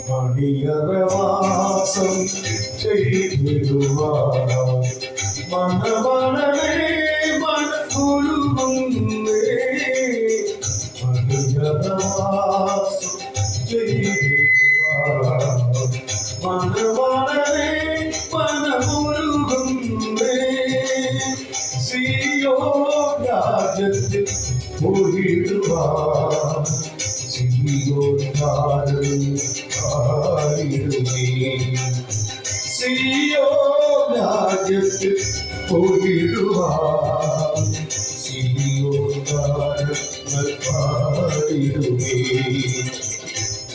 മണിയറവാസം ചെയ്തിടുവാൻ മനമണമേ മനക്കുരുകുന്നേ. മണിയറവാസം ചെയ്തിടുവാൻ മനമണമേ മനമുരുകുന്നേ. സിയോൻ രാജ്യത്തിൽ പോയിടുവാൻ സിയോൻ രാജ്യത്തിൽ പോയിടുവാൻ സിയോൻ പാടിടുമേ.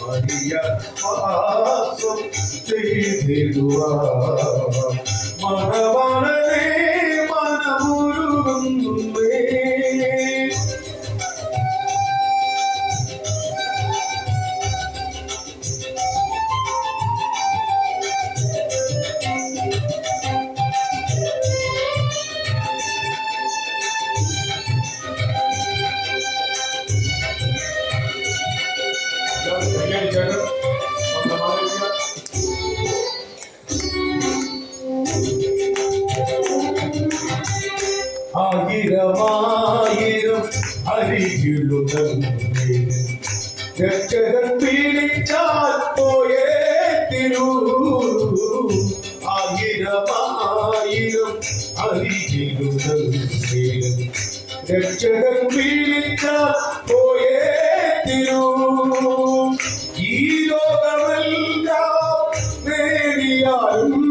മരിയ വാസം ചെയ്തിടുവാൻ മനമണമേ മനമുരുകുന്നേ. ആയിരമായിരം അരികിലുടങ്ങേ രക്ഷകൻ പിടിച്ചാൽ പോയേ തിരു. ആയിരമായിരം അരികിലുടങ്ങേ രക്ഷകൻ പിടിച്ചാൽ പോയേ തിരു. ഈ ലോകമെല്ലാം നേടിയാലും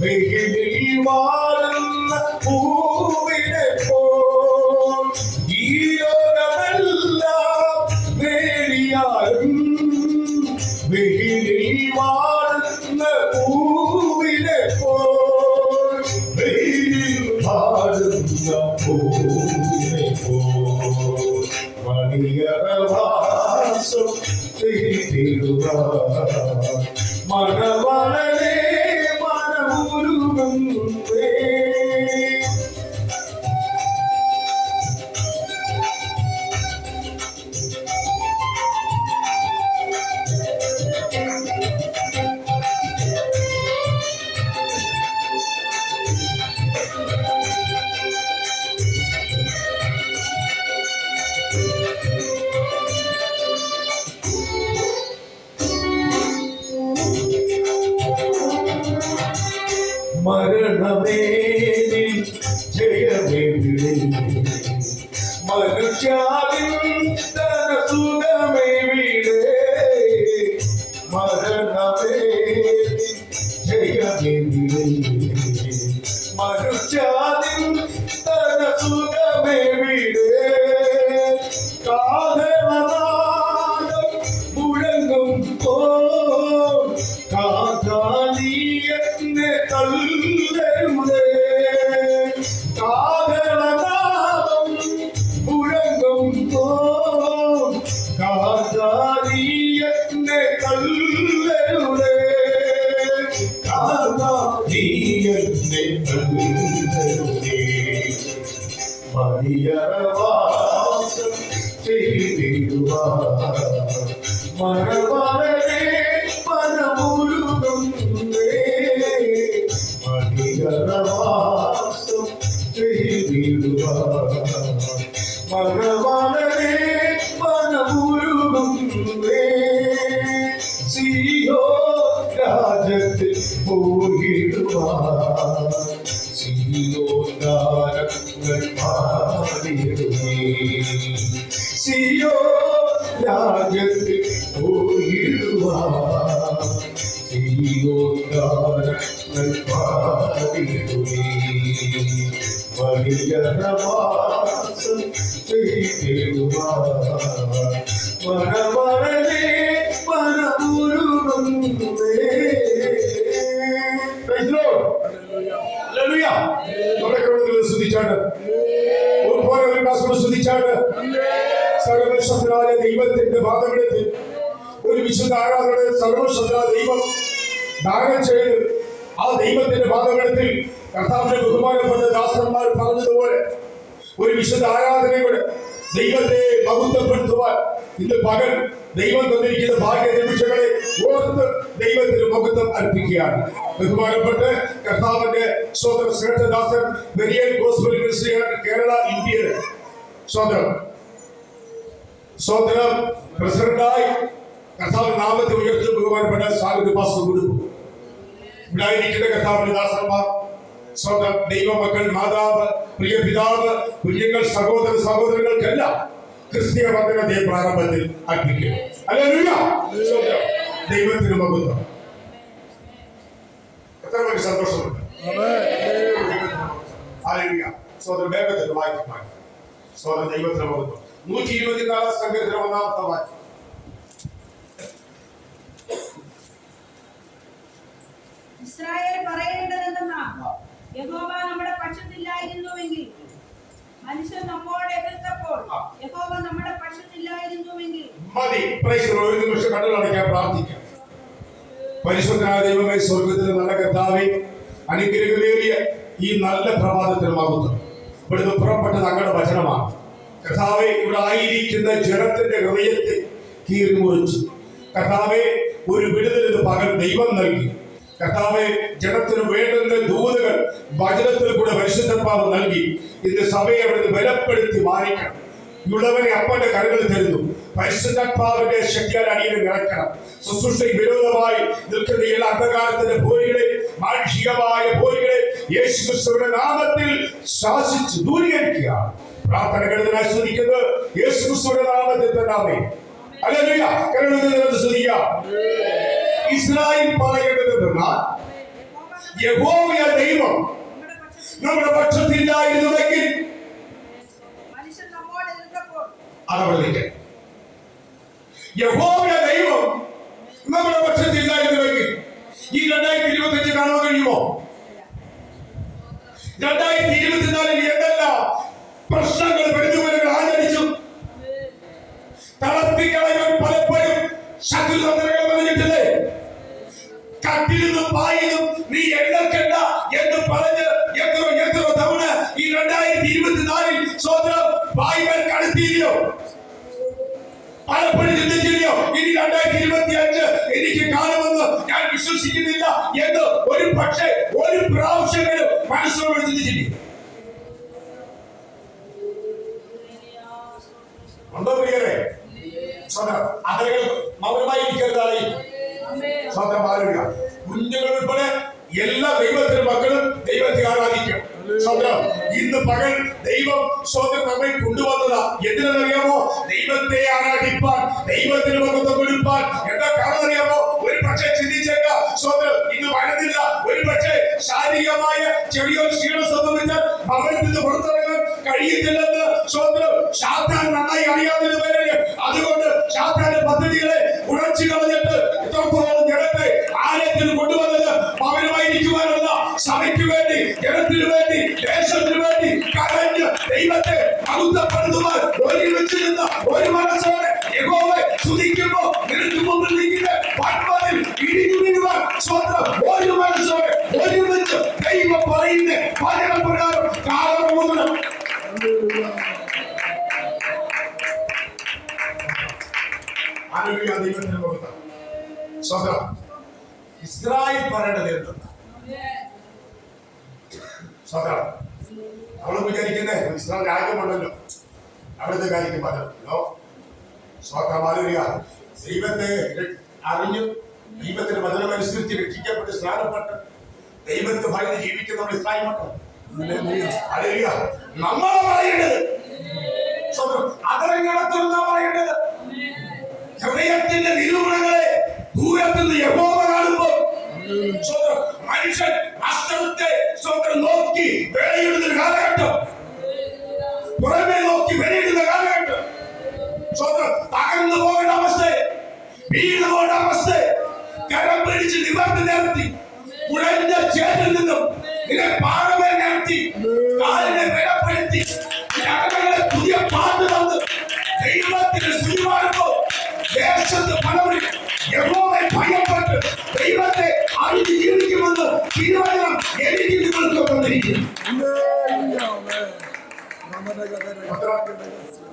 വെയിലിൽ വാഴുന്ന പൂവിനെ പോൽ. ഈ ലോകമെല്ലാം നേടിയാലും വെയിലിൽ വാഴുന്ന പൂവിനെ പോൽ. വെയിലിൽ വാഴുന്ന പൂവിനെ പോൽ. മണിയറവാസം ചെയ്തിടുവാൻ മനമണമേ മനമുരുകുന്നേ. മരണമേ നിൻ ജയമെവിടെ, മനുഷ്യാവിൻ സുഖമെവിടെ. മരണമേ നിൻ ജയമെവിടെ, മനുഷ്യാവിൻ സുഖമെവിടെ. കാഹളനാദം മുഴങ്ങും പോൽ കാതാലീയനെ തള്ളരുതേ. കാഹളനാദം മുഴങ്ങും പോൽ കാതാലീയനെ തള്ളരുതേ. കാതാലീയനെ തള്ളരുതേ. മണിയറവാസം ചെയ്തിടുവാൻ മനമണമേ മനമുരുകുന്നേ. മണിയറവാസം ചെയ്തിടുവാൻ മനമണമേ മനമുരുകുന്നേ. സിയോൻ രാജ്യത്തിൽ പോയിടുവാൻ സിയോൻ ഗാനങ്ങൾ പാടിടുമേ. സിയോൻ രാജ്യത്തിൽ പോയിടുവാൻ സിയോൻ ഗാനങ്ങൾ പാടിടുമേ. മണിയറവാസം ചെയ്തിടുവാൻ മനമണമേ മനമുരുകുന്നേ. Praise the Lord. Hallelujah. ഒരു വിശുദ്ധ ആരാധനയുടെ സർവ്വശ്രദ്ധ ദൈവം ദാനം ചെയ്ത് ആ ദൈവത്തിന്റെ പാദപീഠത്തിൽ കർത്താവിന്റെ ബഹുമാനപ്പെട്ട ദാസന്മാർ പറഞ്ഞതുപോലെ ഒരു വിശുദ്ധ ആരാധനയോടെ ദൈവത്തെ മഹത്വപ്പെടുത്തുവാൻ ഇന്ന് പകൽ ദൈവം തന്നിരിക്കുന്ന ഭാഗ്യ നിമിഷങ്ങളെ ഓർത്ത് ദൈവത്തിന് മഹത്വം അർപ്പിക്കുകയാണ്. ബഹുമാനപ്പെട്ട് കർത്താവിന്റെ സ്വന്തം ശ്രേഷ്ഠദാസൻ വെരിയൽ ഗോസ്ബൽ മിനിസ്ട്രിയാണ് കേരള ഇന്ത്യയുടെ സ്വന്തം പ്രസിഡന്റായി കർത്താവ് നാമത്തെ ഉയർത്തി ബഹുമാനപ്പെട്ട സ്വാഗത പാസ്റ്റർ കൊടുക്കും. ഇവിടായിരിക്കുന്ന കർത്താവിന്റെ ദാസന്മാർ, സ്വന്തം ദൈവമക്കൾ, മാതാവ്, പ്രിയ പിതാവ്, കുഞ്ഞുങ്ങൾ, സഹോദര സഹോദരങ്ങൾക്കെല്ലാം ക്രിസ്തീയ വന്ദനത്തെ പ്രാരംഭത്തിൽ അർപ്പിക്കും. ഹല്ലേലൂയ. ദൈവത്തിന് മഹത്വം. എത്ര പേർക്ക് സന്തോഷമുണ്ട്? ഹല്ലേലൂയ. സഹോദരൻ വേഗത്തിൽ വായിക്കാൻ സഹോദരൻ ദൈവത്തിന് മഹത്വം. 124 സംഘത്തിന് ഒന്നാമത്തെ വാക്യം. ഇസ്രായേൽ പറയേണ്ടതെന്തെന്നാ, യഹോവ നമ്മുടെ പക്ഷത്തില്ലായിരുന്നുവെങ്കിൽ, മനുഷ്യൻ നമ്മോട് എതിർത്തപ്പോൾ യഹോവ നമ്മുടെ പക്ഷത്തില്ലായിരുന്നുവെങ്കിൽ. മതി. ഒരു നിമിഷം കണ്ണുകളടയ്ക്കാൻ പ്രാർത്ഥിക്കാം. പരിശുദ്ധനായ ദൈവമേ, സ്വർഗത്തിലെ നല്ല കർത്താവേ, അനുഗ്രഹമേറിയ ഈ നല്ല പ്രഭാതത്തിന് മഹത്വം. ഇവിടുന്ന് പുറപ്പെട്ടത് അങ്ങയുടെ വചനമാണ് കർത്താവേ. ഇവിടെ ആയിരിക്കുന്ന ജനത്തിന്റെ ഹൃദയത്തെ കീറിമുറിച്ചു കർത്താവേ, ഒരു വിടുതലിന് പകൽ ദൈവം നൽകി കർത്താവെ. ജനത്തിന് വേണ്ടുന്ന ദൂതകൾ വചനത്തിൽ കൂടെ പരിശുദ്ധാത്മാവ് നൽകി ഇന്ന് സഭയെ അവിടുന്ന് ബലപ്പെടുത്തി മാറിക്കണം. ഉള്ളവനെ അപ്പന്റെ കരങ്ങളിൽ തരുന്നു. പരിശുദ്ധാത്മാവിന്റെ ശക്തിയാൽ അടിയിൽ നിറയ്ക്കണം. ശുശ്രൂഷയ്ക്ക് വിരോധമായി നിൽക്കുന്ന എല്ലാ അന്ധകാരത്തിന്റെ പോരുകളെ, മാനുഷികമായ പോരുകളെ യേശുക്രിസ്തുവിന്റെ നാമത്തിൽ ശാസിച്ച് ദൂരീകരിക്കുക. പ്രാർത്ഥനകളിനായി സ്തുതിക്കുന്നത് യേശുക്രിസ്തുവിന്റെ നാമത്തിൽ തന്നെ. ഹല്ലേലൂയ. കരുണയോടെ സ്തുതിക്കുക. ഇസ്രായേൽ പറയേണ്ടതെന്നാൽ, യഹോവയായ ദൈവം നമ്മുടെ പക്ഷത്തില്ലായിരുന്നുവെങ്കിൽ. അതവിടേക്ക് യഹോവയായ ദൈവം നമ്മുടെ പക്ഷത്തില്ലായിരുന്നുവെങ്കിൽ ഈ 2025 കാണാൻ കഴിയുമോ? 2024 എന്തെല്ലാം പ്രശ്നങ്ങൾ, പ്രതികൂലങ്ങൾ ആചരിച്ചു തളർത്തിക്കളയാൻ പലപ്പോഴും ശത്രുതന്ത്രങ്ങൾ പറഞ്ഞിട്ടില്ലേ? കട്ടിലിന്നും പായതും നീ എഴുന്നേൽക്കണ്ട എന്ന് പറഞ്ഞ് എത്ര തവണ ഈ 2024 സ്വന്തം ബൈബിൾ കടത്തിയില്ലയോ? പലപ്പോഴും ചിന്തിച്ചില്ലയോ? ഇനി 2025 എനിക്ക് കാണുമെന്ന് ഞാൻ വിശ്വസിക്കുന്നില്ല എന്ന് ഒരു പക്ഷേ ഒരു പ്രാവശ്യമെങ്കിലും മനസ്സിനോട് ചിന്തിച്ചില്ല. ഉണ്ടോ പ്രിയരെ? അതകൾ മൗനമായി ഇരിക്കുന്നതായി സ്വന്തം ആരോഗ്യ കുഞ്ഞുങ്ങൾ ഉൾപ്പെടെ എല്ലാ ദൈവത്തിന്റെ മക്കളും ദൈവത്തെ ആരാധിക്കണം. ഇന്ന് പകൽ ദൈവം സ്വന്തം നമ്മെ കൊണ്ടുവന്നതാ. എന്തിനറിയാമോ? ദൈവത്തെ ആരാധിപ്പാൻ, ദൈവത്തിന് മഹത്വം കൊടുപ്പാൻ. എന്താ കാരണം അറിയാമോ? ഒരു പക്ഷേ ചിന്തിച്ചേക്കാം, സ്വന്തം ഇന്ന് വരുന്നില്ല. ഒരു പക്ഷേ ശാരീരികമായ ചെറിയൊരു ക്ഷീണം സംഭവിച്ചാൽ ഭവനത്തിൽ നിന്ന് പുറത്തിറങ്ങാൻ കഴിയത്തില്ലെന്ന് സ്വന്തം സാത്താൻ നന്നായി അറിയാവുന്ന പേരെ. അതുകൊണ്ട് സാത്താന്റെ പദ്ധതികളെ ഉടച്ചു കളഞ്ഞിട്ട് ഇത്രത്തോളം ജനത്തെ ആലയത്തിൽ കൊണ്ടുവന്നത് ഭവനമായിരിക്കുവാനല്ല, സഭയ്ക്ക് വേണ്ടി, ജനത്തിന് വേണ്ടി, ദേശത്തിന് വേണ്ടി കരഞ്ഞ് ദൈവത്തെ മഹത്വപ്പെടുത്തുവാൻ ഒരുമിച്ച് നിന്ന് ഒരു മനസ്സോടെ യഹോവയെ സ്തുതിക്കുമ്പോ നിനക്ക് മുമ്പിൽ നിൽക്കുന്ന പർവ്വതത്തിൽ ഇടിഞ്ഞു വീഴുവാൻ സ്വന്തം ഒരു മനസ്സോടെ ഒരുമിച്ച് ദൈവം പറയുന്ന വചനപ്രകാരം കാലമൂന്നണം. ദൈവത്തിന് മഹത്വം. സ്വന്തം ഇസ്രായേൽ പറയേണ്ടത് എന്താണ്? സ്വന്തം നമ്മൾ വിചാരിക്കുന്നത് ഇസ്രായേൽ രാജ്യമുണ്ടല്ലോ, അവിടുത്തെ കാര്യം പറഞ്ഞല്ലോ. സ്വന്തം ആലോചിക്കുക. ദൈവത്തെ അറിഞ്ഞു, ദൈവത്തിന്റെ വചനമനുസരിച്ച് രക്ഷിക്കപ്പെട്ട് സ്നാനപ്പെട്ട് ദൈവത്തെ ഭയന്ന് ജീവിക്കുന്ന നമ്മൾ ഇസ്രായേൽ മക്കൾ. ആലോചിക്കുക. നമ്മളാ പറയേണ്ടത്. അതരങ്ങളെത്തുന്ന പറയേണ്ടത്. ഹൃദയത്തിന്റെ നിരൂപണങ്ങളെ ദൂരത്തുനിന്ന് യഹോവ കാണുമ്പോൾ മനുഷ്യൻ അസ്ത്രത്തെ നോക്കി വിലയിടുന്ന കാലഘട്ടം, പുറമെ നോക്കി വിലയിടുന്ന കാലഘട്ടം, തകർന്നു പോകേണ്ട അവസ്ഥ, വീണു പോകേണ്ട അവസ്ഥ, കരം പിടിച്ച് നിവർത്തി നിർത്തി കുഴഞ്ഞ ചേറ്റിൽ നിന്നും നിന്നെ പാറമേ നിർത്തി കാലിനെ ബലപ്പെടുത്തി ഞങ്ങളെ പുതിയ പാട്ട് തന്ന് ദൈവത്തിന് സ്തുതി പാടുമ്പോൾ ദേശത്ത് പലവരും ആരാധിക്കും.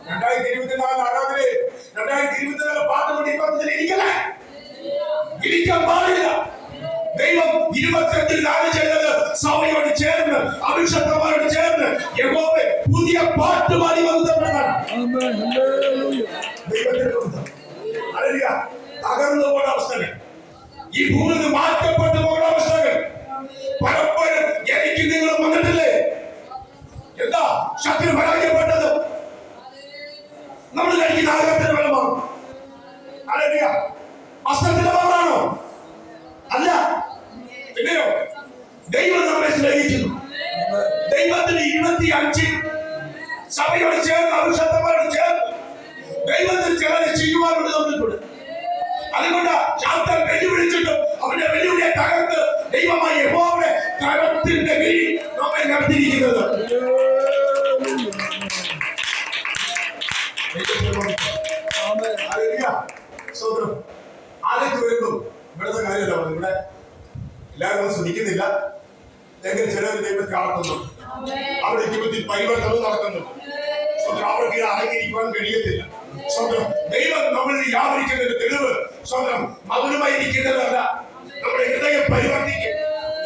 2024 ആരാധനയെ 2024 പാട്ടുകൊണ്ട് 25 ഇരിക്കലേ ഇരിക്കാൻ പാടില്ല. ദൈവം 25 ദാനം ചെയ്തത് സഭയോട് ചേർന്ന് അഭിഷക്തന്മാരോട് ചേർന്ന് യഹോവേ പുതിയ പാട്ട് പാടി വന്നതാണ്. ദൈവത്തിന്റെ ബന്ധം ഹല്ലേലൂയ. തകർന്നു പോയ അവസ്ഥകൾ, ഈ ഭൂമിയിൽ നിന്ന് മാറ്റപ്പെട്ടു പോയ അവസ്ഥകൾ പലപ്പോഴും എനിക്ക് നിങ്ങളും വന്നിട്ടില്ലേ? എന്താ ശത്രു പരാജയപ്പെട്ടത്? നമ്മൾ കഴിക്കുന്ന ആഹാരത്തിന്റെ ഫലമാണോ? ഹല്ലേലൂയ. വസ്ത്രത്തിന്റെ ഫലമാണോ? അല്ല. പിന്നെയോ ദൈവം നമ്മെ സ്നേഹിക്കുന്നു. ദൈവത്തിന് 25 സഭയോട് ചേർന്ന് അഭിഷക്തന്മാരോട് ചേർന്ന് ദൈവത്തിന് ചിലരെ ചെയ്യുവാനുണ്ട് തന്നിട്ടുണ്ട്. അതുകൊണ്ട് ശാസ്ത്രം വെല്ലുവിളിച്ചിട്ടും അവന്റെ വെല്ലുവിളിയെ തകർത്ത് ദൈവമായ യഹോവയുടെ കരത്തിന്റെ കീഴിൽ നമ്മെ നടത്തിയിരിക്കുന്നത്. ആദ്യത്തെ വരുമ്പോൾ ഇവിടുത്തെ കാര്യമല്ല പറഞ്ഞു. ഇവിടെ എല്ലാവരും ശ്രദ്ധിക്കുന്നില്ല. എങ്കിൽ ചിലർ ദൈവത്തെ ആർക്കുന്നു, അവിടെ ജീവിതത്തിൽ പരിവർത്തനവും നടക്കുന്നു. അവർക്ക് ഇത് അടങ്ങിയിരിക്കുവാൻ കഴിയത്തില്ല. സ്വന്തം ദൈവം നമ്മളിൽ വ്യാപരിക്കുന്നതിന്റെ തെളിവ് സ്വന്തം മൗനമായിരിക്കുന്നതല്ല, നമ്മുടെ ഹൃദയം പരിവർത്തിക്കും.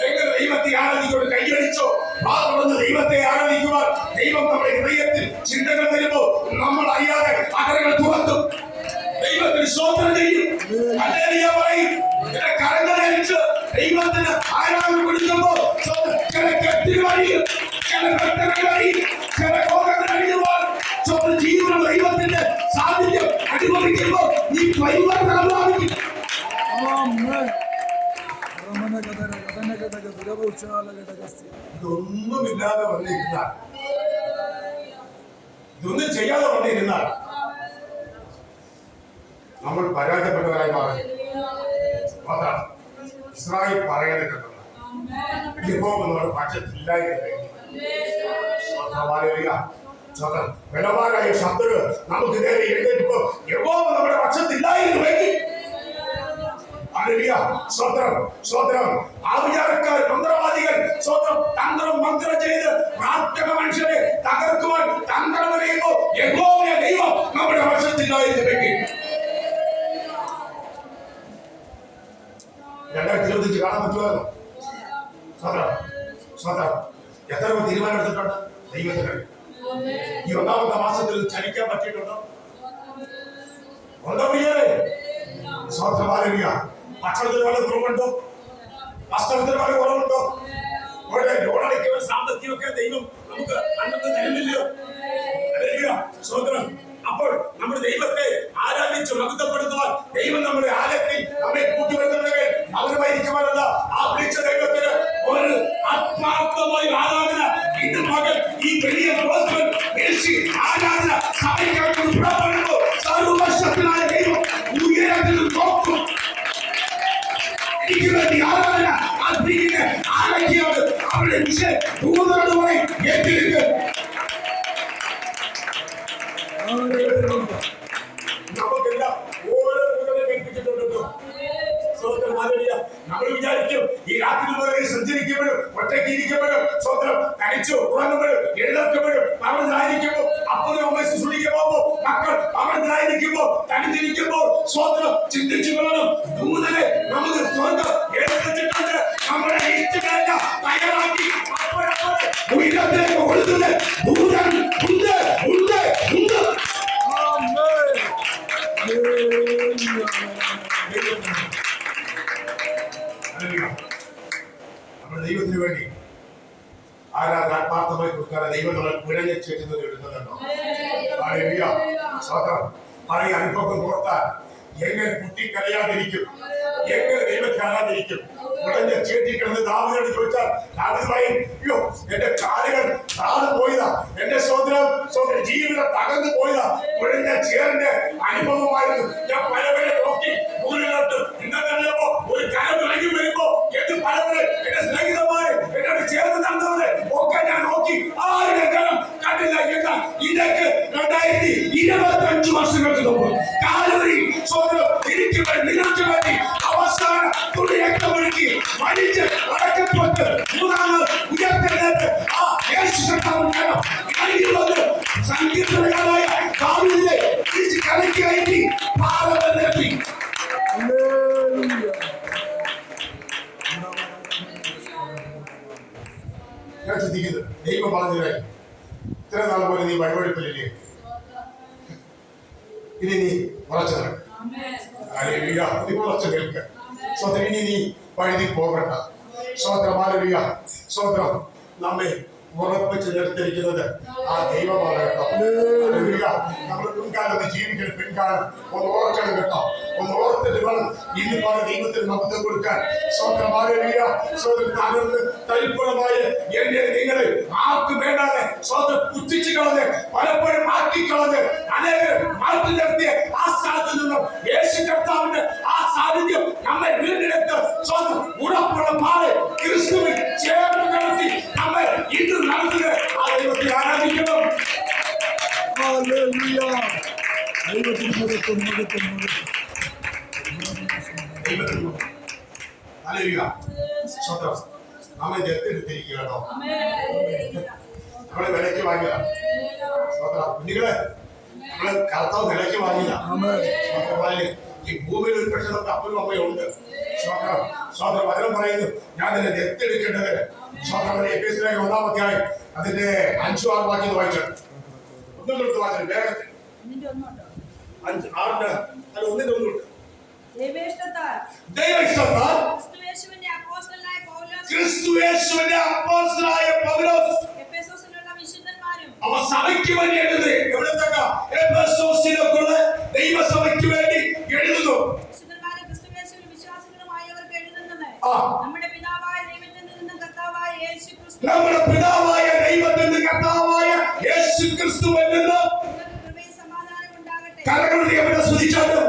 എങ്ങനെ ദൈവത്തെ ആരാധിക്കൊണ്ട് കൈയടിച്ചോ തുറന്ന് ദൈവത്തെ ആരാധിക്കുവാൻ ദൈവം നമ്മുടെ ഹൃദയത്തിൽ ചിന്തകൾ തരുമ്പോൾ നമ്മൾ അറിയാതെ അകരങ്ങൾ തുറക്കും. ദൈവത്തിന് സ്തോത്രം ചെയ്യും. ഹല്ലേലൂയ പറയും. കരങ്ങളടിച്ച് ദൈവത്തിന് ആരാധന കൊടുക്കുമ്പോൾ ചില കെട്ടുകളടിയും ചില കെട്ടുകളടിയും ചില രോഗങ്ങളടിയുവാൻ ജീവനുള്ള ദൈവത്തിന്റെ സാന്നിധ്യം അനുഭവിക്കുമ്പോൾ നീ പരിവർത്തനം പ്രാപിക്കും. ഇതൊന്നുമില്ലാതെ വന്നിരുന്നാൽ, ഇതൊന്നും ചെയ്യാതെ വന്നിരുന്നാൽ നമ്മൾ പരാജയപ്പെട്ടവരായി മാറി. അതാണ് ഇസ്രായേൽ പറയുന്നത്. യഹോവ നമ്മുടെ പക്ഷത്തില്ലായിരുന്നു. ബലവാനായ ശത്രു നമുക്ക് നേരെ എഴുന്നേറ്റപ്പോൾ യഹോവ നമ്മുടെ പക്ഷത്തില്ലായിരുന്നുവെങ്കിൽ സ്വത്രം സ്വത്രം ആവിചാരക്കാർ മന്ത്രവാദികൾ സ്വത്രം തന്ത്രം മന്ത്രം ചെയ്ത് പ്രാർത്ഥന മനുഷ്യരെ തകർക്കുവാൻ തന്ത്രം പറയുമ്പോൾ യഹോവയുടെ ദൈവം നമ്മുടെ പക്ഷത്തില്ലായിരുന്നുവെങ്കിൽ 2025 കാണാൻ പറ്റുമായിരുന്നു. സ്വത്രം സ്വത്രം എത്ര തീരുമാനം എടുത്തിട്ടുണ്ട് ദൈവത്തിന്? ഈ 1ാമത്തെ മാസത്തിൽ ചലിക്കാൻ പറ്റിയിട്ടുണ്ടോ? ഉണ്ടോ? സ്വന്തമാലിയ ഭക്ഷണത്തിന് വളരെ കുറവുണ്ടോ? വസ്ത്രത്തിന് വളരെ കുറവുണ്ടോ? ലോണടയ്ക്കുവാൻ സാമ്പത്തികമൊക്കെ ദൈവം നമുക്ക് അന്നത്തെ തരുന്നില്ലയോ? സ്വന്തം. അപ്പോൾ നമ്മുടെ ദൈവത്തെ ആരാധിച്ച് മഹത്വപ്പെടുത്തുവാൻ ദൈവം നമ്മുടെ ആലയത്തിൽ നമ്മെ കൂട്ടിവരുന്നുണ്ടെങ്കിൽ അവരുമായിരിക്കുവാനല്ല, ആ വിളിച്ച ദൈവത്തിന് ഒരു ആത്മാർത്ഥമായ ആരാധന ഇന്ന് മകൻ ഈ വലിയ ആരാധന സഭയ്ക്കകത്ത് പുറപ്പെടുമ്പോൾ സർവശക്തനായ ദൈവം ഉയരത്തിൽ നോക്കും. എനിക്ക് വേണ്ടി ആരാധന അർപ്പിക്കുന്ന ആരൊക്കെയാണ് അവരുടെ വിഷയം ദൂതരോടുകൂടി ഏറ്റെടുക്കുക. നമുക്കെല്ലാം ഓരോ കൽപ്പിച്ചിട്ടുണ്ടോ? നമ്മൾ വിചാരിക്കും ഈ രാത്രി സഞ്ചരിക്കുമ്പോഴും ഒറ്റയ്ക്ക് ഇരിക്കുമ്പോഴും സ്വന്തം തനിച്ചു ഉറങ്ങുമ്പോഴും എഴുന്നേൽക്കുമ്പോഴും അവിടുന്നായിരിക്കുമ്പോൾ അപ്പനും അമ്മ ശുശ്രൂഷിക്കാൻ പോകുമ്പോൾ മക്കൾ അവിടുന്നായിരിക്കുമ്പോൾ തനിച്ചിരിക്കുമ്പോൾ സ്വന്തം ചിന്തിച്ചു കൊള്ളണം. ദൂതനെ നമുക്ക് സ്വന്തം എഴുന്നേറ്റിട്ടുണ്ട്. നമ്മുടെ ഇഷ്ടങ്ങളെല്ലാം തയ്യാറാക്കി ഉയരത്തിലേക്ക് കൊടുത്തത് ദൂതൻ ഉണ്ട് ഉണ്ട് ഉണ്ട്. നമ്മുടെ ദൈവത്തിന് വേണ്ടി ആരാധന ആത്മാർത്ഥമായി കൊടുക്കാതെ ദൈവം നമ്മൾ കുഴഞ്ഞ ചേറ്റുന്നത് എടുക്കുന്നുണ്ടോ? പഴയ അനുഭവം ഓർത്താൽ എങ്ങനെ കുട്ടിക്കരയാതിരിക്കും, എങ്ങനെ ദൈവത്തെ ആരാധിരിക്കും? കുഴഞ്ഞ ചേട്ടിക്കിടന്ന് ദാവീദിനോട് ചോദിച്ചാൽ ദാവീദ് പറയും, അയ്യോ എന്റെ കാലുകൾ താഴ്ന്നു പോയതാ, എന്റെ സ്വന്തം ജീവിതം തകർന്നു പോയതാ. കുഴഞ്ഞ ചേറിന്റെ അനുഭവമായിരുന്നു. ഞാൻ പലവരെ നോക്കി ദൂരിലോട്ട് ഇന്നറിയാമോ ഒരു കരം ഇറങ്ങി വരുമ്പോ എന്ത് പലവരെ എന്റെ സ്നേഹിതന്മാരെ എന്നോട് ചേർന്ന് നടന്നവരെ ഒക്കെ ഞാൻ നോക്കി ആരുടെ കരം കണ്ടില്ല. എന്നാൽ ഇതൊക്കെ 2025 വർഷങ്ങൾക്ക് മുമ്പ് കാലവരി എനിക്ക് നിങ്ങൾക്ക് വേണ്ടി അവസാന തുണി രക്തമൊഴുക്കി മരിച്ച് അടക്കപ്പെട്ട് മൂന്നാമത് ഉയർത്തെഴുന്നേറ്റ് ശ്രദ്ധിക്കുന്നത്. ദൈവം പറഞ്ഞത് ഇത്ര നാൾ പോലെ നീ വഴിവഴിപ്പില്ലേ, ഇനി നീ ഉറച്ചു നടക്കും. നീ ഉറച്ചു കേൾക്കുക. സ്വന്തം ഇനി നീ വഴുതി പോകണ്ട. സ്വന്തം ആലുവിയ സ്വന്തം നമ്മെ ഉറപ്പിച്ച് നിർത്തിയിരിക്കുന്നത് ആ ദൈവമാണ് കേട്ടോ. നമ്മൾ പിൻകാലത്ത് ജീവിക്കണം. പിൻകാലം ഒന്ന് ഓർക്കണം കേട്ടോ. ഒന്ന് ഓർത്തിട്ട് വേണം ഇന്നിപ്പാണ് ദൈവത്തിന് മഹത്വം കൊടുക്കാൻ. സ്വന്തം ആലുവിയ സ്വന്തം തകർന്ന് തരിപ്പുറമായ എന്നെ നിങ്ങളെ ആർക്കും വേണ്ടാതെ സ്വന്തം പുച്ഛിച്ചു കളഞ്ഞ് പലപ്പോഴും മാറ്റിക്കളഞ്ഞ് അനേകർ മാറ്റി നിർത്തിയ ആ സ്ഥലത്ത് നിന്നും യേശു കർത്താവിന്റെ ആ സാന്നിധ്യം നമ്മെ വീണ്ടെടുത്ത് സ്വന്തം ഉറപ്പുള്ള പാല് ക്രിസ്തുവിൽ ചേർന്ന് നടത്തി നമ്മെ ഇന്ന് നടത്തുക. ആ ദൈവത്തെ ആരാധിക്കണം. നമ്മെ ദത്തെടുത്തിരിക്കുക കേട്ടോ. നമ്മളെ വിലയ്ക്ക് വാങ്ങിയ കുഞ്ഞുങ്ങളെ നമ്മളെ കർത്താവ് വിലയ്ക്ക് വാങ്ങിയ ഈ ഭൂമിയിൽ ഒരു പക്ഷെ നമുക്ക് അപ്പനും അമ്മയും ഉണ്ട്. സ്വന്തം വചനം പറയുന്നു, ഞാൻ നിന്നെ ദത്തെടുക്കേണ്ടത്. സ്വന്തം 1 അധ്യായം അതിന്റെ 5-6 വാക്യം വായിച്ചാണ്. ഒന്നും കൊടുത്ത് വായിച്ചു വേഗത്തിൽ 5-6 അത് ഒന്നിനൊന്നുണ്ട്. ദൈവഇഷ്ടത്താൽ ക്രിസ്തുയേശുവിന്റെ അപ്പോസ്തലനായ പൗലോസ് എഫെസോസിലുള്ള വിശുദ്ധന്മാരും അവ സഭയ്ക്ക് വേണ്ടി എഴുതുന്നു. എവിടത്തേക്കാ? എഫെസോസിലുള്ള ദൈവസഭയ്ക്ക് വേണ്ടി എഴുതുന്നു. വിശുദ്ധന്മാരും ക്രിസ്തുയേശുവിൽ വിശ്വാസികളുമായവർക്ക് എഴുതുന്നത് നമ്മുടെ പിതാവായ ദൈവത്തിൽ നിന്ന് കർത്താവായ യേശുക്രിസ്തു യേശുക്രിസ്തുവിൽ നിന്ന് കൃപയും സമാധാനവും ഉണ്ടാകട്ടെ. കരങ്ങളുടെ എവിടെ സ്തുതിച്ചാലും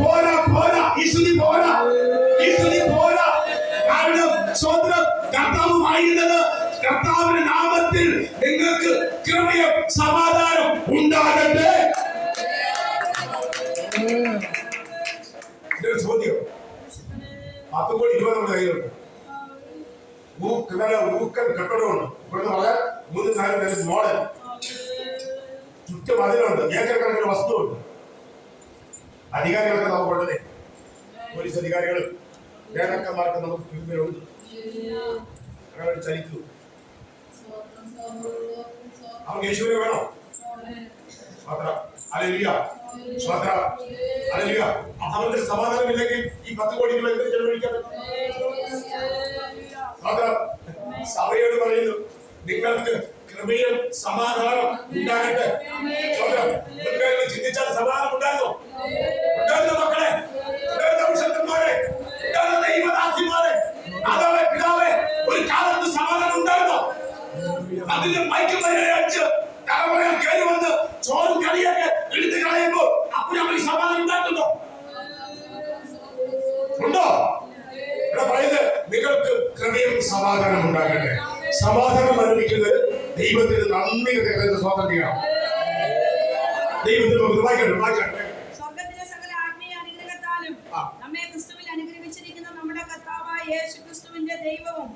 പോരാ പോരാ, ഈ സ്തുതി പോരാ, ഈ സ്തുതി പോരാ. കാരണം സ്വന്തം കർത്താവുമായിരുന്നത് കർത്താവിന്റെ നാമത്തിൽ നിങ്ങൾക്ക് കൃപയും സമാധാനം ഉണ്ടാകട്ടെ. ഇതൊരു ചോദ്യം. 10-20 കയ്യിലുണ്ട്. ഊക്കൻ കെട്ടിടമുണ്ട്. ഇവിടുന്ന് പറയാൻ 3-4 പേര് മോഡൽ ചുറ്റും അതിലുണ്ട്. ഏക്കർ കണക്കിന് വസ്തുവുണ്ട്. അധികാരികളൊക്കെ നമുക്ക് ഉള്ളത്, പോലീസ് അധികാരികളും നേതാക്കന്മാർക്ക് നമുക്ക് പിന്തുണയുണ്ട്. അങ്ങനെ ചലിക്കൂ. അവർക്ക് യേശുവിനെ വേണോ? അവർക്ക് സമാധാനമില്ലെങ്കിൽ ഈ 10 കോടി രൂപ എന്തിനു ചെലവഴിക്കാൻ പറ്റും? സഭയോട് പറയുന്നു, നിങ്ങൾക്ക് കൃപയും സമാധാനം ഉണ്ടാകട്ടെ. ചിന്തിച്ചാൽ സമാധാനം ഉണ്ടാകുന്നു. ഉണ്ടാകുന്ന മക്കളെ, ഉണ്ടാകുന്ന വിശുദ്ധന്മാരെ, ഉണ്ടാകുന്ന ദൈവദാസിമാരെ, മാതാവേ പിതാവേ, ഒരു കാലത്ത് സമാധാനം ഉണ്ടാകുന്നു. അതിന്റെ മയക്കുമരുന്ന് അടിച്ച് തലമുറയിൽ കയറി വന്ന് ചോറും കറിയൊക്കെ എടുത്തു കളയുമ്പോൾ അപ്പോൾ നമ്മൾ ഈ സമാധാനം ഉണ്ടാക്കുന്നുണ്ടോ? ഉണ്ടോ? ഇവിടെ പറയുന്നത് നിങ്ങൾക്ക് കൃപയും സമാധാനം ഉണ്ടാകട്ടെ. സമാധാനം അനുഭവിക്കുന്നത് ദൈവത്തിന് നന്ദി സ്വാഗതം ചെയ്യണം. ദൈവത്തിന് വായിക്കട്ടെ. സ്വർഗ്ഗത്തിലെ സകല ആത്മീയ അനുഗ്രഹത്താലും നമ്മെ ക്രിസ്തുവിൽ അനുഗ്രഹിച്ചിരിക്കുന്ന നമ്മുടെ കർത്താവായ യേശുക്രിസ്തുവിന്റെ ദൈവവും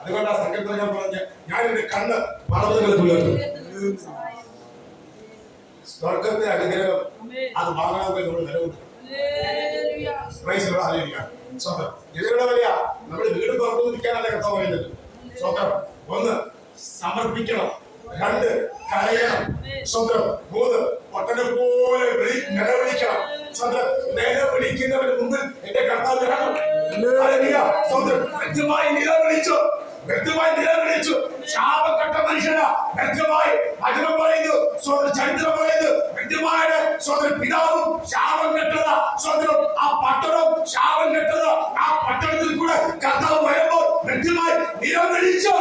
അതുകൊണ്ട് ആ സംഘത്തിൽ ഞാൻ പറഞ്ഞ ഞാൻ എന്റെ കണ്ണ് പർവ്വതങ്ങൾക്ക് ഉയർത്തും. സ്വർഗത്തെ അനുഗ്രഹം അത് വാങ്ങണമെങ്കിൽ നമ്മൾ നിലവിൽ ഇതിനുള്ള വലിയ നമ്മുടെ വീട് തുറന്നിരിക്കാനല്ല കർത്താവ് പറയുന്നത്. സ്വന്തം 1 സമർപ്പിക്കണം, 2 കരയണം, സ്വന്തം 3 ഒട്ടനെ പോലെ നിലവിളിക്കണം. സ്വന്തം നിലവിളിക്കുന്നവന് മുമ്പിൽ എന്റെ കർത്താവ് കാണും. സ്വന്തം വ്യക്തമായി നിലവിളിച്ചു, വ്യക്തമായി നിലവിളിച്ചു. ശാപപ്പെട്ട മനുഷ്യനാ വ്യക്തമായി വചനം പറയുന്നു, സ്വന്തം ചരിത്രം പറയുന്നു. വ്യക്തമായിട്ട് സ്വന്തം പിതാവും ശാപം കെട്ടത്, സ്വന്തം ആ പട്ടണം ശാപം കെട്ടത്. ആ പട്ടണത്തിൽ കൂടെ കർത്താവ് വരുമ്പോൾ വ്യക്തമായി നിലവിളിച്ചു.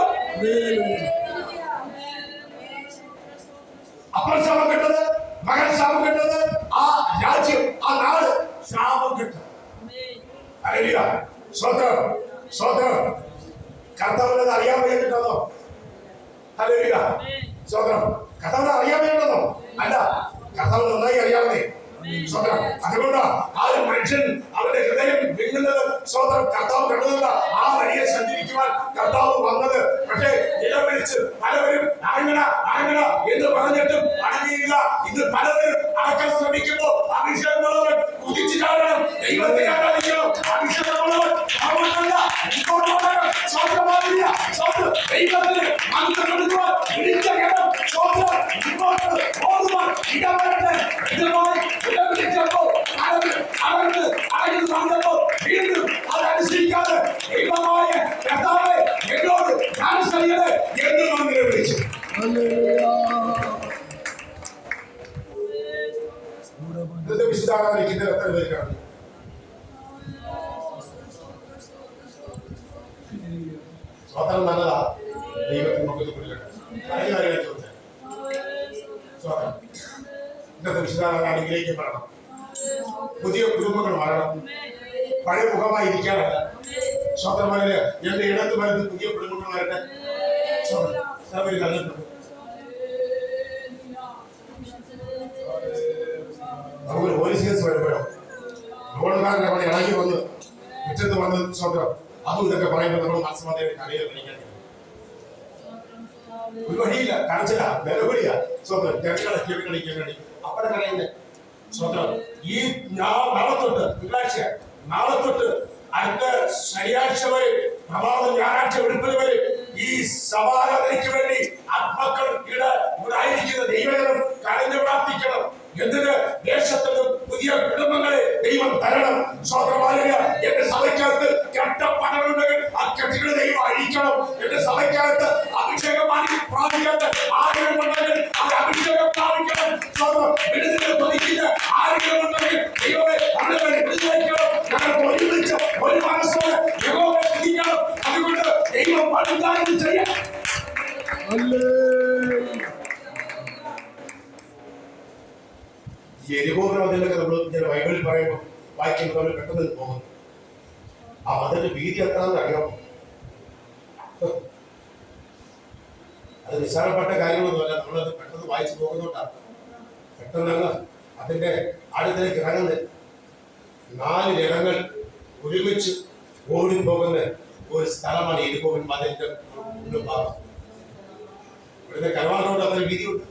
അപ്പോൾ ശാപം കെട്ടത്, മകൻ ശാപം കെട്ടത്, ആ രാജ്യം ആ നാട് ശാപം കെട്ടത്. സ്വന്തം സ്വന്തം കർത്താവിനത് അറിയാൻ വേണ്ടിട്ടാണോ? സ്വന്തം കർത്താവിനെ അറിയാൻ വേണ്ടതോ? അല്ല, കർത്താവ് നന്നായി അറിയാവുന്നേ. സ്വന്തം അതുകൊണ്ട് ആ ഒരു മനുഷ്യൻ അവന്റെ ഹൃദയം വിങ്ങുന്നത് സ്വന്തം കർത്താവ് കണ്ടതല്ല. ആ വഴിയെ സഞ്ചരിക്കുവാൻ കർത്താവ് വന്നത്. പക്ഷേ നിലവിളിച്ച് പലവരും അടങ്ങണ അടങ്ങണ എന്ന് പറഞ്ഞിട്ടും അടങ്ങിയില്ല. ഇത് പലവരും അടക്കാൻ ശ്രമിക്കുമ്പോൾ അഭിഷേകമുള്ളവർ കുതിച്ചു ചാടണം, ദൈവത്തെ ആരാധിക്കണം. ഇടവരട്ടെ ഇതുമായി ഉടമ്പടിച്ചപ്പോൾ അവർക്ക് വന്നപ്പോൾ വീണ്ടും അതനുസരിക്കാതെ ദൈവമായ കർത്താവേ എന്നോട് കാണിച്ചറിയണേ എന്ന് മന്ത്രിയെ വിളിച്ചു. വിശുദ്ധാകാരിക്കുന്ന എത്ര പേർക്കാണ് സ്വതന്ത്രം നല്ലതാ. ദൈവത്തിന് നമുക്ക് കൊടുക്കണം. കാര്യങ്ങൾ ചോദിച്ചാൽ സ്വതന്ത്രം ഇന്നത്തെ വിശുദ്ധാകാരം അനുഗ്രഹിക്കപ്പെടണം. പുതിയ കുടുംബങ്ങൾ വളരണം. പഴയ മുഖമായി ഇരിക്കാനല്ല. സ്വതന്ത്രമാരെ എന്റെ ഇടത്ത് വരുന്ന പുതിയ കുടുംബങ്ങൾ വരട്ടെ. സ്വതന്ത്രം കണ്ടിട്ടുണ്ട്. നമുക്കൊരു പോലീസ് കേസ് വരുമ്പോഴോ റോഡുകാരനെ അവിടെ ഇളകി വന്ന് മുറ്റത്ത് വന്ന് സ്വന്തം അതും ഇതൊക്കെ പറയുമ്പോൾ നമ്മൾ മനസ്സമാധിയുടെ കരയിൽ കളിക്കാൻ ഒരു വഴിയില്ല. കരച്ചില്ല, വിലപടിയാ സ്വന്തം ചെറുകളെ കളിക്കാൻ വേണ്ടി അവിടെ കരയുന്നത് സ്വന്തം. ഈ നാളെ തൊട്ട് തിങ്കളാഴ്ച, നാളെ തൊട്ട് അടുത്ത ശനിയാഴ്ച വരെ പ്രഭാതം ഞായറാഴ്ച വെളുപ്പിന് വരെ ഈ സമാധാനത്തിന് വേണ്ടി ആത്മാക്കൾ ഇവിടെ ആയിരിക്കുന്ന ദൈവജനം കരഞ്ഞു പ്രാർത്ഥിക്കണം. എന്തിന്? ദേശത്തിന് പുതിയ കുടുംബങ്ങളെ ദൈവം തരണം. സ്വതന്ത്രമായ എന്റെ സഭയ്ക്കകത്ത് കെട്ട പണമുണ്ടെങ്കിൽ ആ കെട്ടുകളെ ദൈവം അഴിക്കണം. എന്റെ സഭയ്ക്കകത്ത് അഭിഷേകം പ്രാപിക്കാത്ത ആഗ്രഹമുണ്ടെങ്കിൽ അത് അഭിഷേകം പ്രാപിക്കണം. വിടുതൽ കൊതിക്കുന്ന ആഗ്രഹമുണ്ടെങ്കിൽ ദൈവമെ അവരെ വിടുതലിക്കണം. ഞങ്ങൾക്ക് ഒരുമിച്ച് ഒരു മനസ്സോടെ യഹോവയെ സ്തുതിക്കണം. അതുകൊണ്ട് ദൈവം പണിതാരം ചെയ്യാം. എരിഹോവിനൊക്കെ നമ്മൾ ബൈബിളിൽ പറയുമ്പോൾ വായിക്കുമ്പോൾ നമ്മൾ പെട്ടെന്ന് പോകുന്നു. ആ മതിന്റെ വീതി എത്രയെന്ന് അറിയാമോ? അത് നിസ്സാരപ്പെട്ട കാര്യങ്ങളൊന്നുമല്ല. നമ്മളത് പെട്ടെന്ന് വായിച്ചു പോകുന്നോണ്ടാണ് പെട്ടെന്ന് അതിന്റെ ആഴത്തിലേക്ക് ഇറങ്ങുന്നത്. 4 ജനങ്ങൾ ഒരുമിച്ച് ഓടിപ്പോകുന്ന ഒരു സ്ഥലമാണ് എരിഹോവിൻ മതിലിന്റെ ഭാഗം. ഇവിടുത്തെ കരവാളോട് അത്ര വീതിയുണ്ട്.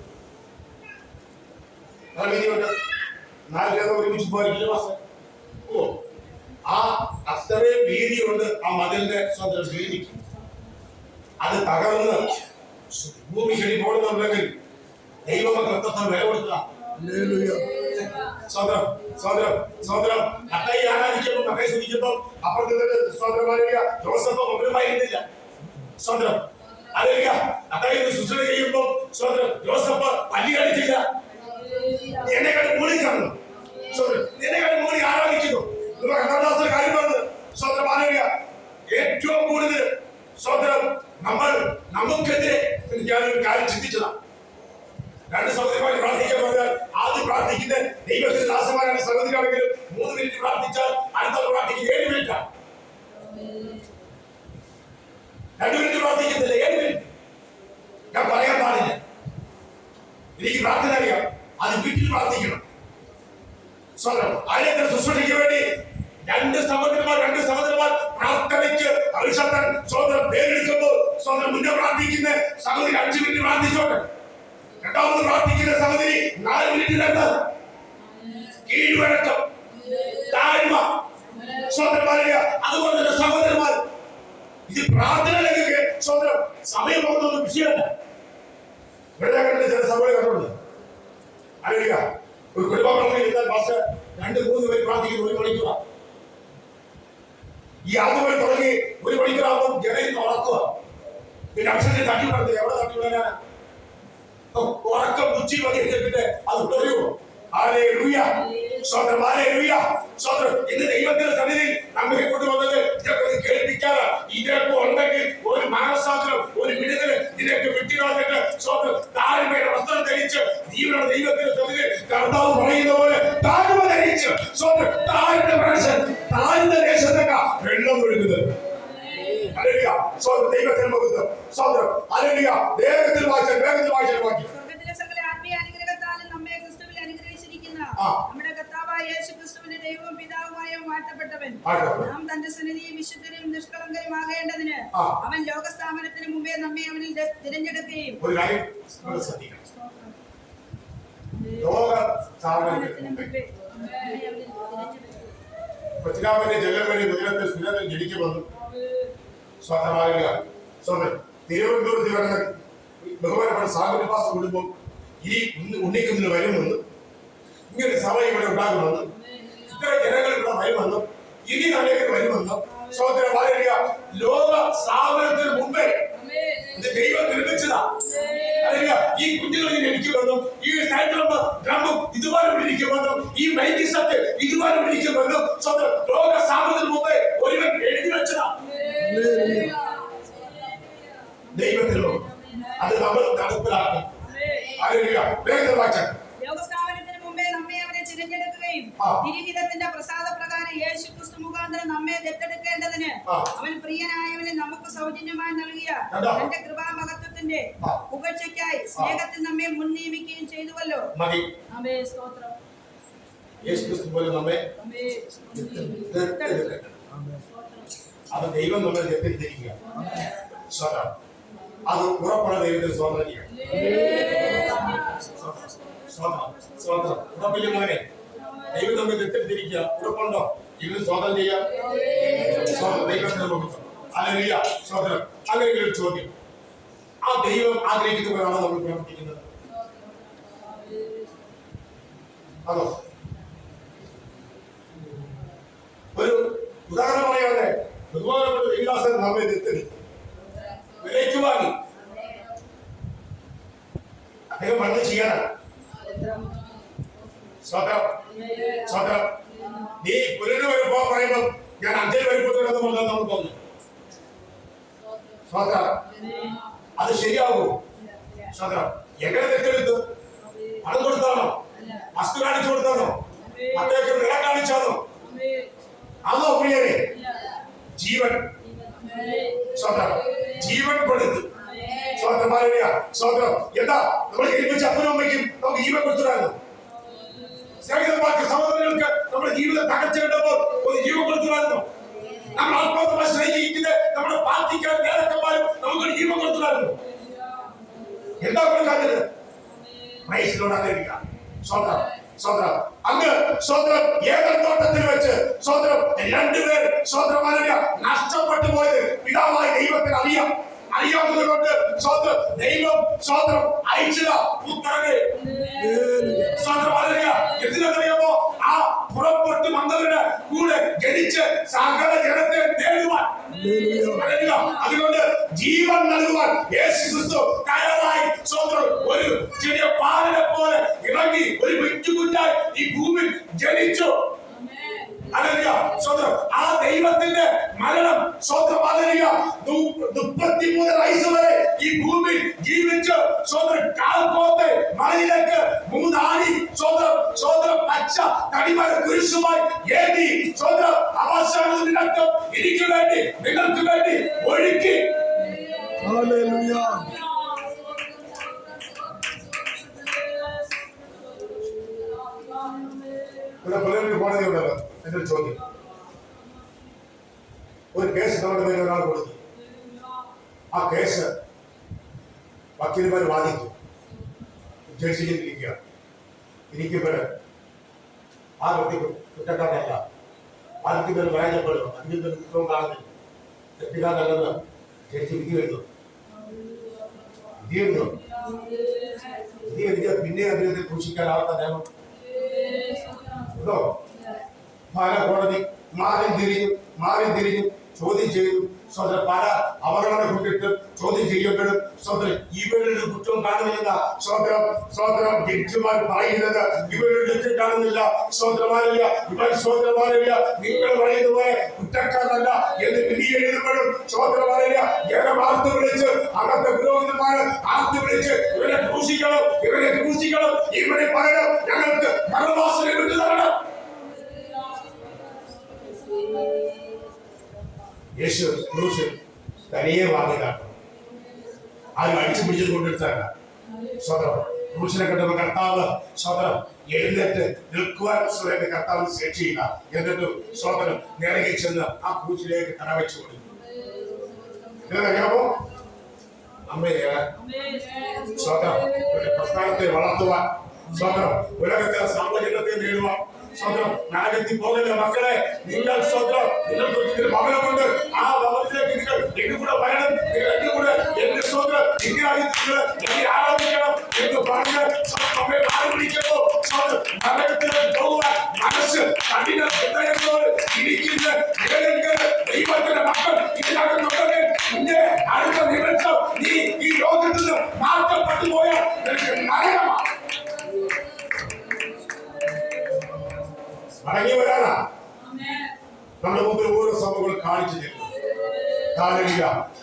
വീതിയുണ്ട്. 4 ജനം ഒരുമിച്ച് പോയിരിക്കില്ല മാസം. ഓ, ആ അത്രയും വീതിയുണ്ട് ആ മതിലിന്റെ സ്വന്തം വീതിക്ക്. അത് തകർന്ന് ഭൂമി ചെടി പോകുന്നുണ്ടെങ്കിൽ ദൈവമക്കളെ വില കൊടുക്കുക. സ്വതന്ത്രം സ്വതന്ത്രം സ്വതന്ത്രം. അത്തൈ ആരാധിക്കുമ്പോൾ മകയെ ശ്രദ്ധിക്കുമ്പോൾ അപ്പുറത്ത് സ്വതന്ത്രമായ ജോസഫ് മകനുമായിരുന്നില്ല. സ്വതന്ത്രം അറിയുക. അത്തൈന്ന് ശുശ്രൂഷ ചെയ്യുമ്പോൾ സ്വതന്ത്രം ജോസഫ് പല്ലി കളിച്ചില്ല. എന്നെക്കാട് മൂടി കാണുന്നു. എന്നെക്കാട് മൂടി ആരാധിക്കുന്നു. കർത്താദാസന്റെ കാര്യം പറഞ്ഞത് സ്വതന്ത്രം അറിയുക. ഏറ്റവും കൂടുതൽ സ്വതന്ത്രം നമുക്കെതിരെ ഞാനൊരു കാര്യം ചിന്തിച്ചതാണ്. 2 സഹോദരിമാർ പ്രാർത്ഥിക്കാൻ പറഞ്ഞാൽ ആദ്യം പ്രാർത്ഥിക്കുന്ന ദൈവത്തിന്റെ ദാസന്മാരാണ് സഹോദരിയാണെങ്കിലും 3 മിനിറ്റ് പ്രാർത്ഥിച്ചാൽ അടുത്ത പ്രാർത്ഥിക്കുന്നത് 7 മിനിറ്റാണ്. 2 മിനിറ്റ് പ്രാർത്ഥിക്കുന്നില്ല, 7 മിനിറ്റ്. ഞാൻ പറയാൻ പാടില്ല. എനിക്ക് പ്രാർത്ഥന അറിയാം. അത് വീട്ടിൽ പ്രാർത്ഥിക്കണം. സ്വന്തം ആലയത്തിൽ ശുശ്രൂഷയ്ക്ക് വേണ്ടി 2 സഹോദരന്മാർ പ്രാർത്ഥനയ്ക്ക് അഭിഷേകൻ സ്വന്തം പേരെടുക്കുമ്പോൾ സ്വന്തം മുന്നേ പ്രാർത്ഥിക്കുന്ന സഹോദരി 5 മിനിറ്റ് പ്രാർത്ഥിച്ചോട്ടെ. രണ്ടാമത് പ്രാർത്ഥിക്കുന്ന സഹോദരി 4 മിനിറ്റിലുണ്ട്. കീഴ്വഴക്കം, താഴ്മ, സ്വതന്ത്രമായ അതുപോലെ തന്നെ സഹോദരന്മാർ. ഇത് പ്രാർത്ഥനയിലേക്ക് സ്വന്തം സമയം പോകുന്ന വിഷയമല്ല. ഇവിടെ ചില സഭകളെ കണ്ടുണ്ട്. അറിയുക, ഒരു കുടുംബ പ്രാർത്ഥന മാസം 2-3 പേര് പ്രാർത്ഥിക്കുന്നത് 1 മണിക്കൂറാ. ഈ 6 പേര് തുടങ്ങി 1 മണിക്കൂറാകുമ്പോൾ ജനയിൽ ഉറക്കുക. പിന്നെ അക്ഷരത്തെ തട്ടിവിടരുത്. എവിടെ തട്ടിവിടാനാണ്? ഉറക്കം ഉച്ചി വന്നിട്ട് അത് തുടരുമോ? ഇന്ന് ദൈവത്തിന്റെ സന്നിധിയിൽ നമ്മെ കൊണ്ടുവന്നത് ഇതൊക്കെ കേൾപ്പിക്കാതെ ഇതൊക്കെ ഉണ്ടെങ്കിൽ ഒരു മാനസാന്തരം, ഒരു വിടുതൽ ഇതിനൊക്കെ വിട്ടുകളഞ്ഞിട്ട് താഴ്മയുടെ വസ്ത്രം ധരിച്ച് ദൈവത്തിന്റെ സന്നിധിയിൽ കർത്താവ് പറയുന്ന പോലെ താഴ്മ ധരിച്ച് താഴ്ന്ന ദേശത്തൊക്കെ വെള്ളം ഒഴുകുന്നത്. ദൈവത്തിന് മഹത്വം. വേഗത്തിൽ വായിച്ചാൽ വാക്യം. നമ്മുടെ കർത്താവായ യേശുക്രിസ്തുവിന്റെ ദൈവവും പിതാവുമായ വാഴ്ത്തപ്പെട്ടവൻ. നാം തന്റെ സന്നിധിയിൽ വിശുദ്ധരും നിഷ്കളങ്കരുമാകേണ്ടതിന് അവൻ ലോകസ്ഥാപനത്തിന് മുമ്പേ നമ്മെ അവനിൽ തിരഞ്ഞെടുക്കുകയും തിരുവനന്തപുരത്ത് ബഹുമാനപ്പെട്ട സാഗരപാസ കുടുംബം ഈ ഉണ്ണിക്കുന്നിൽ വരുമെന്നും ഇങ്ങനെ സഭ ഇവിടെ ഉണ്ടാകുമെന്നും ഇത്ര ജനങ്ങൾ ഇവിടെ വരുമെന്നും ഇനി അനേകർ വരുമെന്നും സഹോദരൻ പറയുക. ലോക സ്ഥാപനത്തിന് മുമ്പേ ഇത് ദൈവം നിർമ്മിച്ചതാ. ഈ കുഞ്ഞുങ്ങൾ ഇരിക്കുമെന്നും ഈ സൈക്കിളും ഡ്രമ്മും ഇതുപോലെ ഇരിക്കുമെന്നും ഈ മൈക്ക് സെറ്റ് ഇതുപോലെ ഇരിക്കുമെന്നും സ്വന്തം ലോക സ്ഥാപനത്തിന് മുമ്പേ ഒരുവൻ എഴുതി വെച്ചതാ. ദൈവത്തിലോ അത് നമ്മൾ നടപ്പിലാക്കും. ലോകസ്ഥാപനത്തിന് മുമ്പേ നമ്മെ അവനെ തിരഞ്ഞെടുക്കുകയും തിരുഹിതത്തിന്റെ പ്രസാദപ്രകാരം യേശു ക്രിസ്തു മുഖാന്തരം നമ്മെ ദത്തെടുക്കേണ്ടതിന് അവൻ പ്രിയനായവനെ നമുക്ക് സൗജന്യമായി നൽകിയ തന്റെ കൃപാമഹത്വത്തിന്റെ പുകഴ്ചയ്ക്കായി സ്നേഹത്തിൽ നമ്മെ മുൻ നിയമിക്കുകയും ചെയ്തുവല്ലോ. ആമേൻ. സ്തോത്രം. യേശു ക്രിസ്തു പോലെ നമ്മെ അത് ദൈവം നമ്മളെ ദത്തെടുത്തിരിക്കുക. അത് ഉറപ്പുള്ള ദൈവത്തിന് സ്തോത്രം ചെയ്യാം. ഉറപ്പില്ല മോനെ, ദൈവം നമ്മെ ദത്തെടുത്തിരിക്കുക. ഉറപ്പുണ്ടോ? ഇവന് സ്തോത്രം ചെയ്യാം. ദൈവത്തിന് മുഖം അല്ലെങ്കിൽ സ്തോത്രം. അങ്ങനെ ഒരു ചോദ്യം, ആ ദൈവം ആഗ്രഹിക്കുന്നവരാണോ നമ്മൾ പ്രവർത്തിക്കുന്നത്? അതോ? ഒരു ഉദാഹരണം പറയാതെ ബഹുമാനപ്പെട്ട ദേവദാസൻ നമ്മെ ദത്തെടുത്തു, വിലയ്ക്ക് വാങ്ങി. അദ്ദേഹം പണ്ട് ചെയ്യാനാണ്. നീ പുലര് വരുമ്പോ പറയുമ്പോ ഞാൻ 5 വരുമ്പോഴത്തേക്ക് നമ്മൾ തോന്നുന്നു. അത് ശരിയാവൂ? എങ്ങനെ തെറ്റെടുത്തു? പണം കൊടുത്താണോ? വസ്തു കാണിച്ചു കൊടുത്താണോ? അദ്ദേഹം വില കാണിച്ചാണോ? അതോ പ്രിയരെ ജീവൻ ജീവൻ കൊടുത്തു. എന്താ നമ്മൾ ജനിപ്പിച്ച അപ്പനും അമ്മയ്ക്കും നമുക്ക് ജീവൻ കൊടുത്തിട്ടായിരുന്നു. സ്നേഹിതന്മാർക്ക് സഹോദരങ്ങൾക്ക് നമ്മുടെ ജീവിതം തകർച്ച കണ്ടപ്പോൾ ഒരു ജീവൻ കൊടുത്തിട്ടായിരുന്നു. നമ്മൾ ആത്മാർത്ഥമായി സ്നേഹിക്കുന്നത് നമ്മുടെ പാർട്ടിക്കാരും നേതാക്കന്മാരും നമുക്കൊരു ജീവൻ കൊടുത്തിട്ടായിരുന്നു. എന്താ കൊടുക്കാത്തത്? അങ്ങ് സ്വന്തം ഏതൻ തോട്ടത്തിൽ വെച്ച് സ്വന്തം 2 പേർ സ്വന്തം നഷ്ടപ്പെട്ടു പോയത് പിതാവായ ദൈവത്തിന് അറിയാവുന്നത് കൊണ്ട് സ്വന്തം ദൈവം സ്വന്തം അയച്ചത പുത്രനെ എന്തിനറിയാമോ? ആ പുറപ്പെട്ടു വന്നവരുടെ കൂടെ ജനിച്ച് സകല ജനത്തെ നേടുവാൻ, അതുകൊണ്ട് ജീവൻ നൽകുവാൻ യേശു ക്രിസ്തു തയ്യാറായി സ്വന്തം ഒരു ചെറിയ പാലിനെ പോലെ ഇറങ്ങി ഒരു കുഞ്ഞായി ഈ ഭൂമിയിൽ ജനിച്ചു. ആ ദൈവത്തിന്റെ മരണം 33 വയസ്സ് വരെ ഈ ഭൂമിയിൽ ജീവിച്ച് കാൽക്കോത്തെ മലയിലേക്ക് 3 ആണി പച്ച തടിമര കുരിശുമായി ഏന്തി അവസാനം എനിക്ക് വേണ്ടി നിങ്ങൾക്ക് വേണ്ടി ഒഴുക്കി. കോടതി ഉണ്ടല്ലോ. എന്റെ ഒരു ചോദ്യം, ഒരു കേസ് നമ്മുടെ പേര് ഒരാൾ കൊടുത്തു. ആ കേസ് വക്കീലുമാർ വാദിക്കും, ജഡ്ജിയിലിരിക്കുക. ഇരിക്കുമ്പോൾ ആ വ്യക്തി കുറ്റക്കാരനല്ല, ആ വ്യക്തി പേര് പരാജയപ്പെടും, അതിൽ കുറ്റവും കാണുന്നില്ല, തെറ്റുകാരനല്ലെന്ന് ജഡ്ജി വിധി എഴുതും. വിധി എഴുതിയ പിന്നെ അദ്ദേഹത്തെ സൂക്ഷിക്കാനാവാത്ത നിയമം ഉണ്ടോ? പല കോടതി മാറി തിരിഞ്ഞു ചോദ്യം ചെയ്തു. പല അവഗണന കൊണ്ടിട്ട് ചോദ്യം ചെയ്യപ്പെടും. ഇവരുടെ കുറ്റം കാണുന്നില്ല. ജഡ്ജിമാർ പറയുന്നത് ഇവരുടെ കുറ്റം കാണുന്നില്ല. നിങ്ങൾ പറയുന്ന പോലെ കുറ്റക്കാരനല്ല എന്ന് വിധി എഴുതപ്പെടും. ജനം ആർത്ത് വിളിച്ച് അന്നത്തെ പുരോഹിതന്മാര് ആർത്ത് വിളിച്ച് ഇവരെ ക്രൂശിക്കണം, ഇവരെ പറയണം, ഞങ്ങൾക്ക് മരണവാസന വിട്ടു തരണം. യേശു ക്രൂശിൽ തനിയെ വാങ്ങിയതാണ്. ആരും അടിച്ചു പിടിച്ചത് കൊണ്ടെടുത്തല്ല. ക്രൂശിനെ കണ്ടപ്പോൾ കർത്താവ് എഴുന്നേറ്റ് നിൽക്കുവാൻ കർത്താവ് ശേഷിയില്ല. എന്നിട്ടും നിറങ്ങി ചെന്ന് ആ ക്രൂശിലേക്ക് തടവെച്ചു കൊടുത്തു. അറിയാമോ? അമ്മയാണ് പ്രസ്ഥാനത്തെ വളർത്തുവാൻ, ഉലകത്തെ സാമ്പത്തികത്തെ നേടുവാൻ, നരകത്തിൽ പോകല്ലേ മക്കളെ. നിങ്ങൾക്ക് ഭവനമുണ്ട്, ആ ഭവനത്തിലേക്ക് നിങ്ങൾ കൂടെ വരണം. കൂടെ എന്റെ സ്വന്തം എന്നെ ആരാധിക്കണം എന്ന് പറഞ്ഞ് നമ്മെ ആരംഭിക്കുമ്പോൾ നരകത്തിലെ പോകാൻ മനസ്സ് കഠിന ഹൃദയത്തോട് ഇരിക്കുന്ന ദൈവത്തിന്റെ മക്കൾ ഇതിനകത്തുണ്ടെങ്കിൽ നിന്റെ അടുത്ത നിമിഷം നീ ഈ ലോകത്തിൽ നിന്ന് മാറ്റപ്പെട്ടു പോയാൽ നിനക്ക് നരകമാണ്. മടങ്ങി വരാനാ നമ്മുടെ മുമ്പിൽ ഓരോ സംഭവങ്ങൾ കാണിച്ചു തരുന്നു.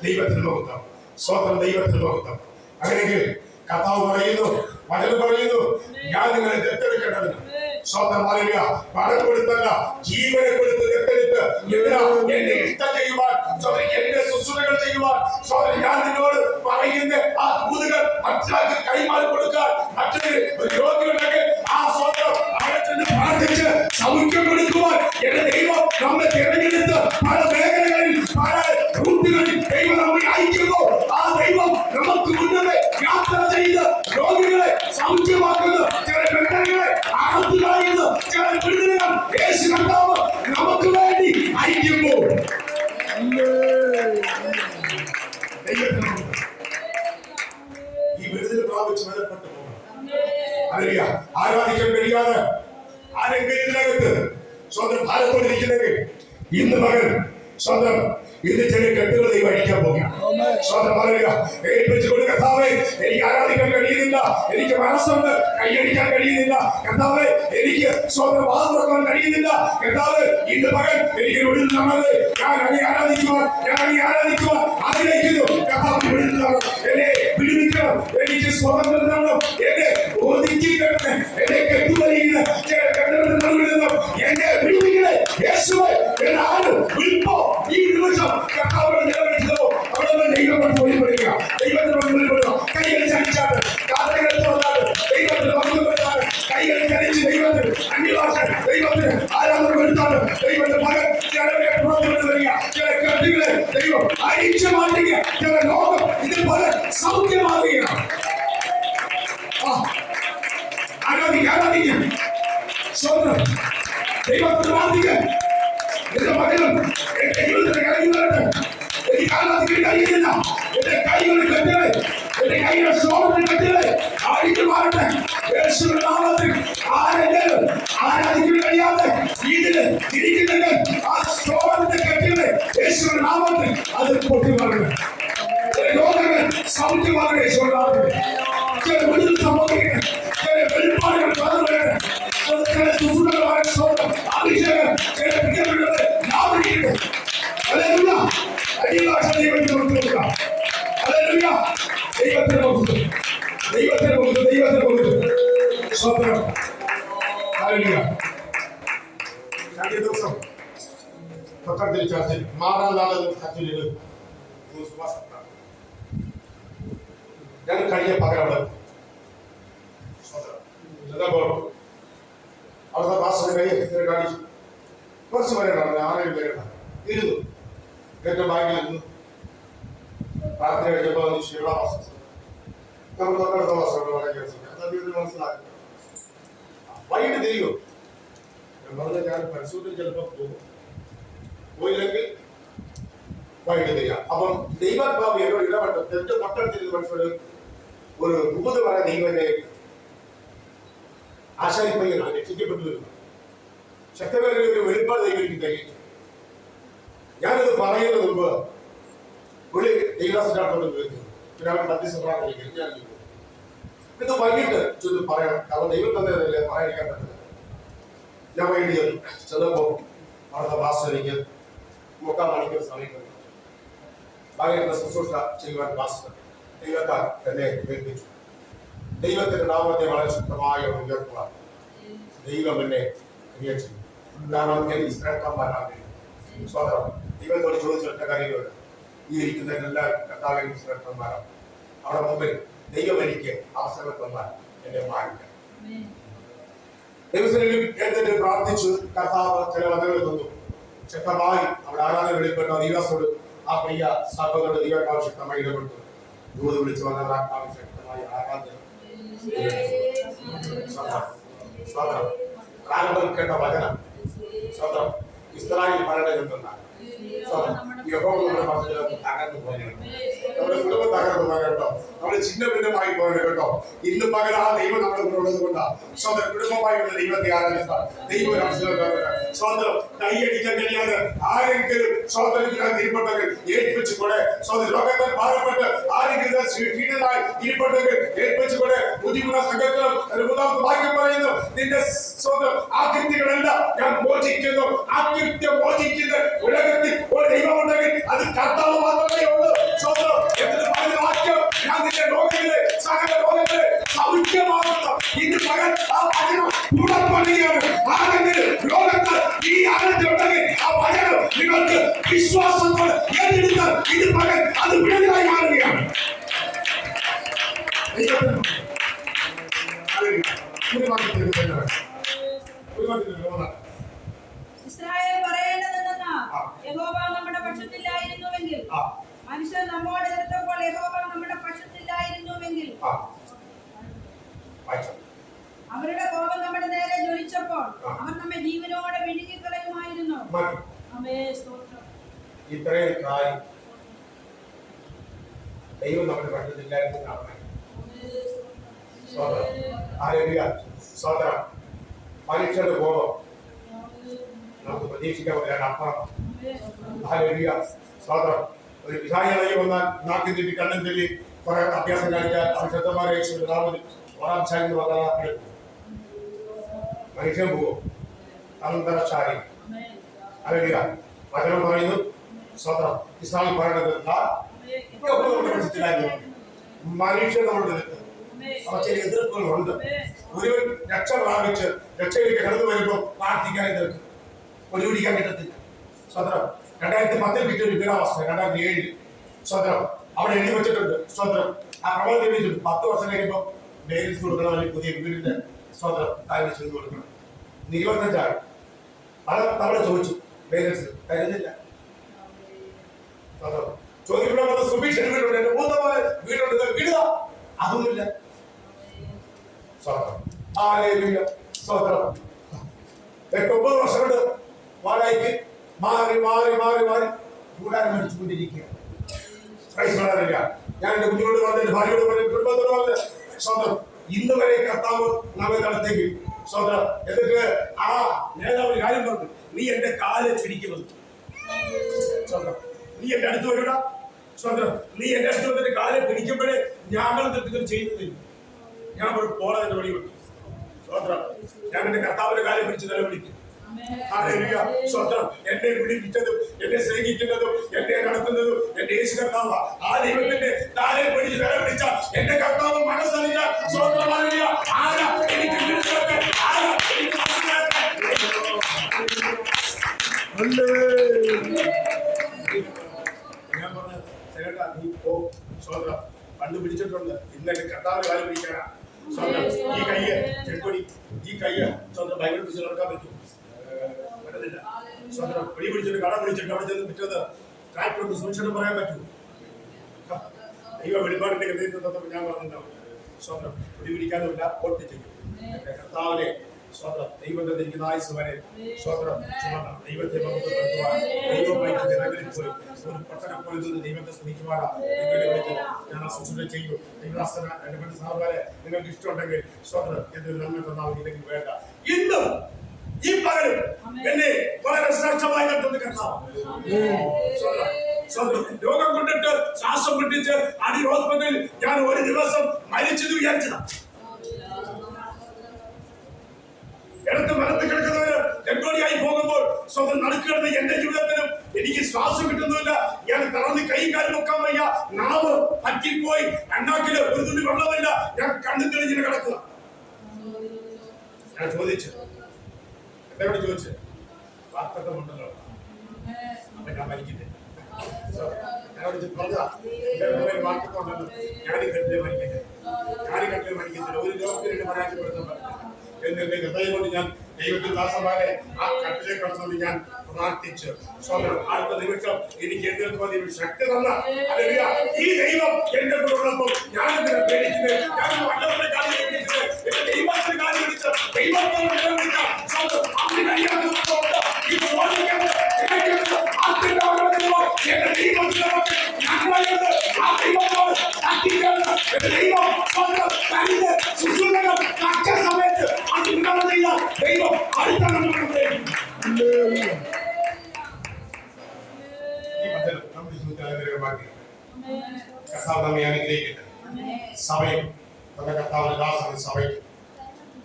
ദൈവത്തിന് മഹത്വം, സ്വന്തം ദൈവത്തിന് മഹത്വം. അങ്ങനെയെങ്കിൽ കർത്താവ് പറയുന്നു, വചനം പറയുന്നു, ഞാൻ നിങ്ങളെ ദത്തെടുക്കേണ്ടതിന് സ്വന്തം മാറിയ പണം കൊടുത്തല്ല, ജീവനെ കൊടുത്ത് ദത്തെടുത്ത് എന്റെ ഇഷ്ടം ചെയ്യുവാൻ, എന്റെ ശുശ്രൂഷകൾ ചെയ്യുവാൻ ഞാൻ നിന്നോട് പറയുന്ന ആ ദൂതുകൾ മറ്റൊരാൾക്ക് കൈമാറി കൊടുക്കാൻ, മറ്റൊരു രോഗികളുണ്ടെങ്കിൽ ആ സ്വന്തം അവിടെ ചെന്ന് പ്രാർത്ഥിച്ച് സൗഖ്യം കൊടുക്കുവാൻ എന്റെ ദൈവം നമ്മെ തിരഞ്ഞെടുത്ത് പല മേഖലകളിൽ പല റൂട്ടുകളിൽ ദൈവം നമ്മെ അയക്കുന്നു. ആ ദൈവം നമുക്ക് മുന്നേ യാത്ര ചെയ്ത് രോഗികളെ സൗഖ്യമാക്കുന്നു, ചില ബന്ധങ്ങളെ ആഹത്തുകളായിരുന്നു, ചില വിടുതലുകൾ യേശു കർത്താവ് നമുക്ക് വേണ്ടി അയക്കുമ്പോൾ ഈ വിടുതൽ പ്രാപിച്ച് ബലപ്പെട്ടു പോകണം. ആരാധിക്കാൻ കഴിയാതെ ആരെങ്കിലും ഇതിനകത്ത് സ്വന്തം ഭാരത്തോടിരിക്കുന്നെങ്കിൽ ഇന്ന് മകൻ സ്വന്തം ഇന്ന് ചില കെട്ടുകൾ ദൈവം അടിക്കാൻ പോവുകയാണ്. സ്വന്തം പറയുക, ഏൽപ്പിച്ചു കൊടുക്കുക, കർത്താവേ എനിക്ക് ആരാധിക്കാൻ കഴിയുന്നില്ല, എനിക്ക് മനസ്സുണ്ട് കൈയടിക്കാൻ കഴിയുന്നില്ല, കർത്താവേ എനിക്ക് സ്വന്തം വാദം തുറക്കാൻ കഴിയുന്നില്ല, കർത്താവ് ഇന്ന് മകൻ എനിക്ക് വിടുതൽ തന്നത്, ഞാൻ അങ്ങനെ ആരാധിക്കുവാൻ ആഗ്രഹിക്കുന്നു, കർത്താവ് വിടുതൽ തരണം, എന്നെ വിടുവിക്കണം, എനിക്ക് സ്വാതന്ത്ര്യം തരണം, എന്നെ ഒതുക്കിക്കണം, എന്നെ കെട്ടുവലിക്കുന്ന ചില കെട്ടുകളിൽ നിന്നും എന്നെ വിടുവിക്കണേ യേശുവേ എന്നാണ് വിളിപ്പോ ഈ നിമിഷം കർത്താവിനെ നിലവിളിച്ചതോ അവിടെ ദൈവം പോയിപ്പെടുക, ദൈവത്തിന് മുൻപിൽപ്പെടുക, കൈകൾ ചലിച്ചാണ്, കാതകൾ തുറന്നാണ്, ദൈവത്തിന് പങ്കുകൊടുത്താണ്, കൈകൾ ചലിച്ച് ദൈവത്തിന് അന്യഭാഷ, ദൈവത്തിന് ആരാധന കൊടുത്താണ്, ദൈവത്തിന്റെ മകൻ ചിലരെ പുറത്തുകൊണ്ടു വരിക, ചില കെട്ടുകളെ ദൈവം അഴിച്ചു മാറ്റുക, ചില ലോകം ഇതുപോലെ സൗഖ്യമാകുകയാണ്. ആരാധിക്കുക സ്വന്തം ദൈവത്തിന് പ്രാർത്ഥിക്കുക. എന്റെ മകനും എന്റെ ജീവിതത്തിന്റെ കഴിയുന്നുണ്ട്, എനിക്ക് ആരാധിക്കാൻ കഴിയുന്നില്ല, എന്റെ കൈകളുടെ കെട്ടുകളെ, എന്റെ കൈയുടെ ശോഭത്തിന്റെ കെട്ടുകളെ ആടിക്ക് മാറട്ടെ യേശുവിന്റെ നാമത്തിൽ. ആരെങ്കിലും ആരാധിക്കാൻ കഴിയാതെ ഇതിന് ഇരിക്കുന്നെങ്കിൽ ആ ശോഭത്തിന്റെ കെട്ടുകളെ യേശുവിന്റെ നാമത്തിൽ അത് പൊട്ടി മാറട്ടെ. രോഗങ്ങൾ സൗഖ്യമാകട്ടെ യേശുവിന്റെ നാമത്തിൽ. ചില വിടുതൽ സംഭവിക്കട്ടെ, ചില വെളിപ്പാടുകൾ തുറന്നു വരട്ടെ, ചില ശുശ്രൂഷകളായ സ്വന്തം അഭിഷേകം ചില പിടിക്കപ്പെട്ടത് ലാഭിക്കട്ടെ. ഹല്ലേലൂയ. അടിഭാഷ ദൈവത്തിന് കൊടുക്കുക. ഹല്ലേലൂയ. ദൈവത്തിന് കൊടുക്കുക, ദൈവത്തിന് കൊടുക്കുക, ദൈവത്തിന് കൊടുക്കുക. സ്വന്തം ഹല്ലേലൂയ. കഴിഞ്ഞ ദിവസം തൊട്ടടുത്ത ചർച്ചയിൽ മാറാനാളെ കത്തില് ഞാൻ കഴിഞ്ഞ പകരവിടെ അവിടുത്തെ ഭാഷ കാണിച്ചു. കുറച്ച് പേരുണ്ടായിരുന്നു, 6-7 പേരുണ്ടായിരുന്നു. ഇരുന്നു ഏറ്റവും ബാങ്കിലിരുന്നു. പ്രാർത്ഥന കഴിഞ്ഞപ്പോൾ നമ്മൾ തൊട്ടടുത്ത ഭാഷ മനസ്സിലാക്കി വൈകിട്ട് തിരികെ പറഞ്ഞ ഞാൻ പരിശോധന ചിലപ്പോൾ പോകും, പോയില്ലെങ്കിൽ വൈകിട്ട് തിരിക. അപ്പം ദൈവാത്മാവ് എന്നോട് ഇടപെട്ട് തെറ്റ് തൊട്ടടുത്തിരുന്ന് മനസ്സിലൊരു ഒരു ദൂത് പറയാൻ ദൈവന്റെ ആശാരിപ്പയ്യനാണ് രക്ഷിക്കപ്പെട്ടു വരുന്നത്. ശക്തമായ ഒരു വെളിപ്പാട് ദൈവം കഴിയും. ഞാനത് പറയുന്നതിന് മുമ്പ് പുള്ളി ദൈവാസിനാട്ടോട് വിളിക്കുന്നു. പിന്നെ അവൻ മധ്യസ്ഥപ്രാർത്ഥനയ്ക്ക് ഞാൻ ഇത് വൈകിട്ട് ചൊല്ലി പറയണം, കാരണം ദൈവം തന്നതല്ലേ പറയാതിരിക്കാൻ പറ്റില്ല. ഞാൻ വൈകിട്ട് ചെന്നപ്പോ അവിടുത്തെ ഭാഷ എനിക്ക് 3 മണിക്കൂർ സമയം കഴിഞ്ഞു. ഭാഗ്യത്തിന്റെ ശുശ്രൂഷ ചെയ്യുവാൻ ഭാഷ ദൈവത്താൽ എന്നെ ഏൽപ്പിച്ചു. ദൈവത്തിന്റെ നാമത്തെ വളരെ ശക്തമായി ഉയർത്തുവാൻ ദൈവം എന്നെ ക്രിയേറ്റ് ചെയ്തു. കാരണം എനിക്ക് ശ്രേഷ്ഠന്മാരാണ്. സ്വതന്ത്രം ദൈവത്തോട് ചോദിച്ചൊറ്റ കാര്യങ്ങളുണ്ട്. ഈ ഇരിക്കുന്ന എല്ലാ കർത്താവിനും ശ്രേഷ്ഠന്മാരാണ്. അവിടെ മുമ്പിൽ ദൈവം എനിക്ക് അവസരം തന്നാൽ എന്നെ മാനിക്കാം. ദൈവത്തിനും എന്നിട്ട് പ്രാർത്ഥിച്ചു. കർത്താവ് ചില വചനങ്ങൾ തന്നു. ശക്തമായി അവിടെ ആരാധന വെളിപ്പെട്ട ദൈവത്തോട് ആ പ്രിയ സഭകളുടെ ദൈവത്താൽ ശക്തമായി ഇടപെട്ടു. ദൂത് വിളിച്ചു വന്ന ആത്മാവ് ശക്തമായി ആരാധന പ്രാരംഭം കേട്ട വചനം സ്വന്തം ഇസ്രായേൽ ഭരണ എന്തെന്നാൽ യഹോവയുടെ മക്കൾ തകർന്നു പോലെയാണ്. നമ്മുടെ കുടുംബം തകർന്നു പോകാൻ കേട്ടോ, നമ്മുടെ ചിഹ്ന ഭിന്നമായി പോകാൻ കേട്ടോ. ഇന്ന് പകൽ ആ ദൈവം നമ്മുടെ കൂടെ ഉള്ളത് കൊണ്ടാണ് സ്വന്തം കുടുംബമായിട്ടുള്ള ദൈവത്തെ ആരാധിക്കാൻ ദൈവം ഒരു അവസരം സ്വന്തം കൈയടിക്കാൻ കഴിയാതെ ആരെങ്കിലും സ്വന്തം തിരുപ്പെട്ടെങ്കിൽ ഏൽപ്പിച്ചുകൂടെ, സ്വന്തം രോഗത്താൽ ഭാരപ്പെട്ട് ആരെങ്കിലും ക്ഷീണനായി തിരുപ്പെട്ടെങ്കിൽ ഏൽപ്പിച്ചുകൂടെ. ബുദ്ധിമുട്ട സംഘത്തിലും മൂന്നാമത്തെ വാക്യം പറയുന്നു, നിന്റെ സ്വന്തം ആകൃതികളെല്ലാം ഞാൻ മോചിക്കുന്നു. ആകൃത്യം മോചിക്കുന്ന ഉലകത്തിൽ ഒരു ദൈവമുണ്ടെങ്കിൽ അത് കർത്താവ് മാത്രമേ ഉള്ളൂ. സ്വന്തം എന്നിട്ട് പറഞ്ഞ വാക്യം, ഞാൻ നിന്റെ രോഗങ്ങളെ സകല രോഗങ്ങളെ സൗഖ്യമാകുന്നു. ഇന്ന് പകൽ ആ വചനം ഉടമ്പടിയാണ്. ആരെങ്കിലും രോഗങ്ങൾ ഈ ആനന്ദമുണ്ടെങ്കിൽ ആ വചനം നിങ്ങൾക്ക് വിശ്വാസത്തോടെ ഏറ്റെടുത്താൽ ഇന്ന് പകൽ അത് വിടുതലായി മാറുകയാണ്. ഇസ്രായേൽ പറയേണ്ടതെന്നാ, യഹോവ നമ്മുടെ പക്ഷത്തില്ലായിരുന്നുവെങ്കിൽ, മനുഷ്യർ നമ്മോട് എതിർത്തപ്പോൾ യഹോവ നമ്മുടെ പക്ഷത്തില്ലായിരുന്നുവെങ്കിൽ, അവരുടെ കോപം നമ്മുടെ നേരെ ജ്വലിച്ചപ്പോൾ അവർ നമ്മെ ജീവനോടെ വിഴുങ്ങിക്കളയുമായിരുന്നു. ഇത്രയും കാര്യം ദൈവം നമ്മുടെ പക്ഷത്തില്ലായിരുന്നു. സ്വതന്ത്രം മനുഷ്യരുടെ കോപം നമുക്ക് പ്രതീക്ഷിക്കാൻ അപ്പുറം. സ്വതന്ത്രം ഒരു വിധായികളായി വന്നാൽ നാട്ടിൽ തെറ്റി കണ്ണൻ തെല്ലി കുറെ അഭ്യാസം കാണിച്ചാൽ അഭിഷക്തന്മാരെ ഓറാംശാലി വന്നാൽ മനുഷ്യൻ പോകും. അനന്തരശാലി അറിയുക വചനം പറയുന്നു. സ്വതന്ത്രം ഇസ്ലാമിൽ പറയുന്നത് മനുഷ്യൻ നമ്മുടെ അവ ചില എതിർപ്പുകളുണ്ട്. ഒരുവൻ രക്ഷ പ്രാപിച്ച് രക്ഷയിലേക്ക് കടന്നു വരുമ്പോൾ പ്രാർത്ഥിക്കാൻ എതിർക്കും, ഒലിപിടിക്കാൻ കിട്ടത്തില്ല. സ്വതന്ത്രം 2010 കിട്ടിയ ഒരു വിവരാവസ്ഥ 2007 സ്വതന്ത്രം അവിടെ എഴുതി വെച്ചിട്ടുണ്ട്. സ്വതന്ത്രം ആ പ്രബോധനം എഴുതിയിട്ടുണ്ട്. 10 വർഷം കഴിയുമ്പോൾ ഡെയിൽസ് കൊടുക്കണം, അല്ലെങ്കിൽ പുതിയ വീടിന്റെ സ്വതന്ത്രം കാര്യം ചെയ്ത് കൊടുക്കണം. 25 പല തവണ ചോദിച്ചു, ഡെയിൽസ് കരുതില്ല. ചോദിക്കപ്പെടുന്ന സുബീഷ് വീടുണ്ട്, എന്റെ മൂന്നമായ വീടുണ്ട്, വീടുക അതൊന്നുമില്ല. സ്വതന്ത്രം 8-9 വർഷം കൊണ്ട് വാടകയ്ക്ക് മാറി മാറി മാറി മാറി കൂടാരം മരിച്ചുകൊണ്ടിരിക്കുകയാണ്. ഞാൻ എന്റെ കുഞ്ഞുങ്ങളോട് പറഞ്ഞ, എന്റെ ഭാര്യയോട് പറഞ്ഞ, കുടുംബത്തോട് പറഞ്ഞ സ്വന്തം ഇന്ന് വരെ കർത്താവ് നമ്മെ നടത്തേക്ക് സ്വന്തം. എന്നിട്ട് ആ നേതാവ് കാര്യം പറഞ്ഞു, നീ എന്റെ കാല് പിടിക്കുന്നത് സ്വന്തം, നീ എന്റെ അടുത്ത് വരൂട സ്വന്തം, നീ എന്റെ അടുത്ത് വന്നിട്ട് കാലെ പിടിക്കുമ്പോഴേ ഞങ്ങൾ എന്തെങ്കിലും ചെയ്യുന്നതില്ല. ഞാൻ ഒരു പോളതിന്റെ വഴി വിട്ടു സ്വന്തം. ഞാൻ എന്റെ കർത്താവിന്റെ കാലെ പിടിച്ച് നിലവിളിക്കും. സ്വന്തം എന്നെ വിളിപ്പിച്ചതും എന്നെ സ്നേഹിക്കുന്നതും എന്നെ നടത്തുന്നതും എന്റെ യേശു കർത്താവ്. ആ ദൈവത്തിന്റെ കാലെ പിടിച്ച് നിലവിളിച്ച എന്റെ കർത്താവ് മനസ്സറിഞ്ഞ സ്വന്തമായ ആരാ എനിക്ക് ഞാൻ പറഞ്ഞ ചേട്ടാ നീ പോ സ്വന്തം കണ്ടുപിടിച്ചിട്ടുണ്ട്. ഇന്നലെ കർത്താവിന്റെ കാലം പിടിക്കാനാ സ്വന്തം. ഈ കയ്യ ചെക്കൊടി, ഈ കയ്യ സ്വന്തം ബൈബിൾ പിടിച്ച് നടക്കാൻ പറ്റും. സ്വന്തം പിടി പിടിച്ചിട്ട് കട പിടിച്ചിട്ട് അവിടെ ചെന്ന് പിറ്റത് ട്രാക്ടർ സൂക്ഷിച്ചിട്ട് പറയാൻ പറ്റൂ. ദൈവ വെളിപ്പാടിന്റെ നേതൃത്വം ഞാൻ പറഞ്ഞിട്ടുണ്ടാവും. സ്വന്തം പിടി പിടിക്കാനുമില്ല, വോട്ട് ചെയ്യും. എന്റെ കർത്താവിനെ സ്വന്തം ദൈവത്തെ എനിക്ക് ആയുസ് വരെ സ്വന്തം ചുമന്ന ദൈവത്തെ മഹത്വപ്പെടുത്തുവാൻ ദൈവമായി നഗരിൽ പോയി ഒരു പട്ടണം പോയി ദൈവത്തെ സ്നേഹിക്കുവാനാ ഞാൻ ശുശ്രൂഷ ചെയ്യും. ദൈവദാസന എന്റെ മറ്റു സഹോദരരെ നിങ്ങൾക്ക് ഇഷ്ടമുണ്ടെങ്കിൽ സ്വന്തം എന്തൊരു നന്മ തന്നാവും, ഇല്ലെങ്കിൽ വേണ്ട. ഇന്നും ഈ പകലും എന്നെ വളരെ ശ്രേഷ്ഠമായി നടത്തുന്ന കർത്താവ്. രോഗം കൊണ്ടിട്ട് ശ്വാസം പിടിച്ച് അടി ഹോസ്പിറ്റലിൽ ഞാൻ ഒരു ദിവസം മരിച്ചത് വിചാരിച്ചതാണ്. ഇടത്ത് വലത്ത് കിടക്കുന്നവര് ഡെഡ്ബോഡിയായി പോകുമ്പോൾ സ്വന്തം നടുക്കിടന്ന് എന്റെ ജീവിതത്തിലും എനിക്ക് ശ്വാസം കിട്ടുന്നില്ല. ഞാൻ തറന്ന് കൈ കാലും വെക്കാൻ വയ്യ, നാവ് പറ്റിപ്പോയി, അണ്ണാക്കില് ഒരു തുള്ളി വെള്ളമില്ല, ഞാൻ കണ്ണു തെളിഞ്ഞിട്ട് കിടക്കുക. ഞാൻ ചോദിച്ചു, എന്നോട് ചോദിച്ചു, വാർത്തകളുണ്ടല്ലോ, അപ്പൊ ഞാൻ മരിക്കട്ടെ. വാർത്തകളുണ്ടല്ലോ, ഞാനീ കട്ടിലെ മരിക്കട്ടെ, ഞാനീ കട്ടിലെ മരിക്കത്തില്ല, ഒരു ലോകത്തിന് പരാജയപ്പെടുത്താൻ എന്റെ ഹൃദയം കൊണ്ട് ഞാൻ ദൈവത്തിൽ ദാസന്മാരെ ആ കട്ടിലേക്ക് കടന്നുകൊണ്ട് ഞാൻ പ്രാർത്ഥിച്ചു. അടുത്ത നിമിഷം എനിക്ക് എതിർക്കുവാൻ ശക്തി തന്ന ഈ ദൈവം എന്റെ കൂടെ ഉള്ളപ്പോൾ ഞാൻ എന്തിനാ പേടിക്കുന്നത്? ഞാൻ വല്ലവരുടെ കാര്യം പിടിച്ചത്, എന്റെ ദൈവത്തിന്റെ കാര്യം പിടിച്ച് ദൈവത്തോട് എന്റെ ദൈവത്തിന്റെ അടുത്ത നമ്മുടെ ഈ മധ്യം നമ്മുടെ ജീവിതത്തിൽ അനുഗ്രഹമാക്കി കർത്താവ് നമ്മെ അനുഗ്രഹിക്കട്ടെ. സഭയും നമ്മുടെ കർത്താവിന്റെ ദാസനും സഭയും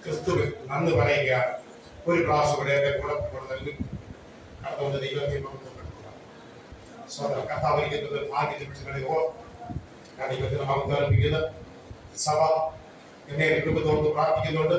ക്രിസ്തുവിൽ നന്ദി പറയുക. ഒരു പ്രാവശ്യം കൂടെ എന്റെ കൂടെ നൽകും. കർത്താവിന്റെ ദൈവത്തെ സ്വന്തം കർത്താവിരിക്കുന്നത് ഭാഗ്യ നിമിഷങ്ങളിൽ ദൈവത്തിന് മഹത്വം അർപ്പിക്കുന്നത് സഭ എന്നെ കുടുംബത്തോട് പ്രാർത്ഥിക്കുന്നുണ്ട്.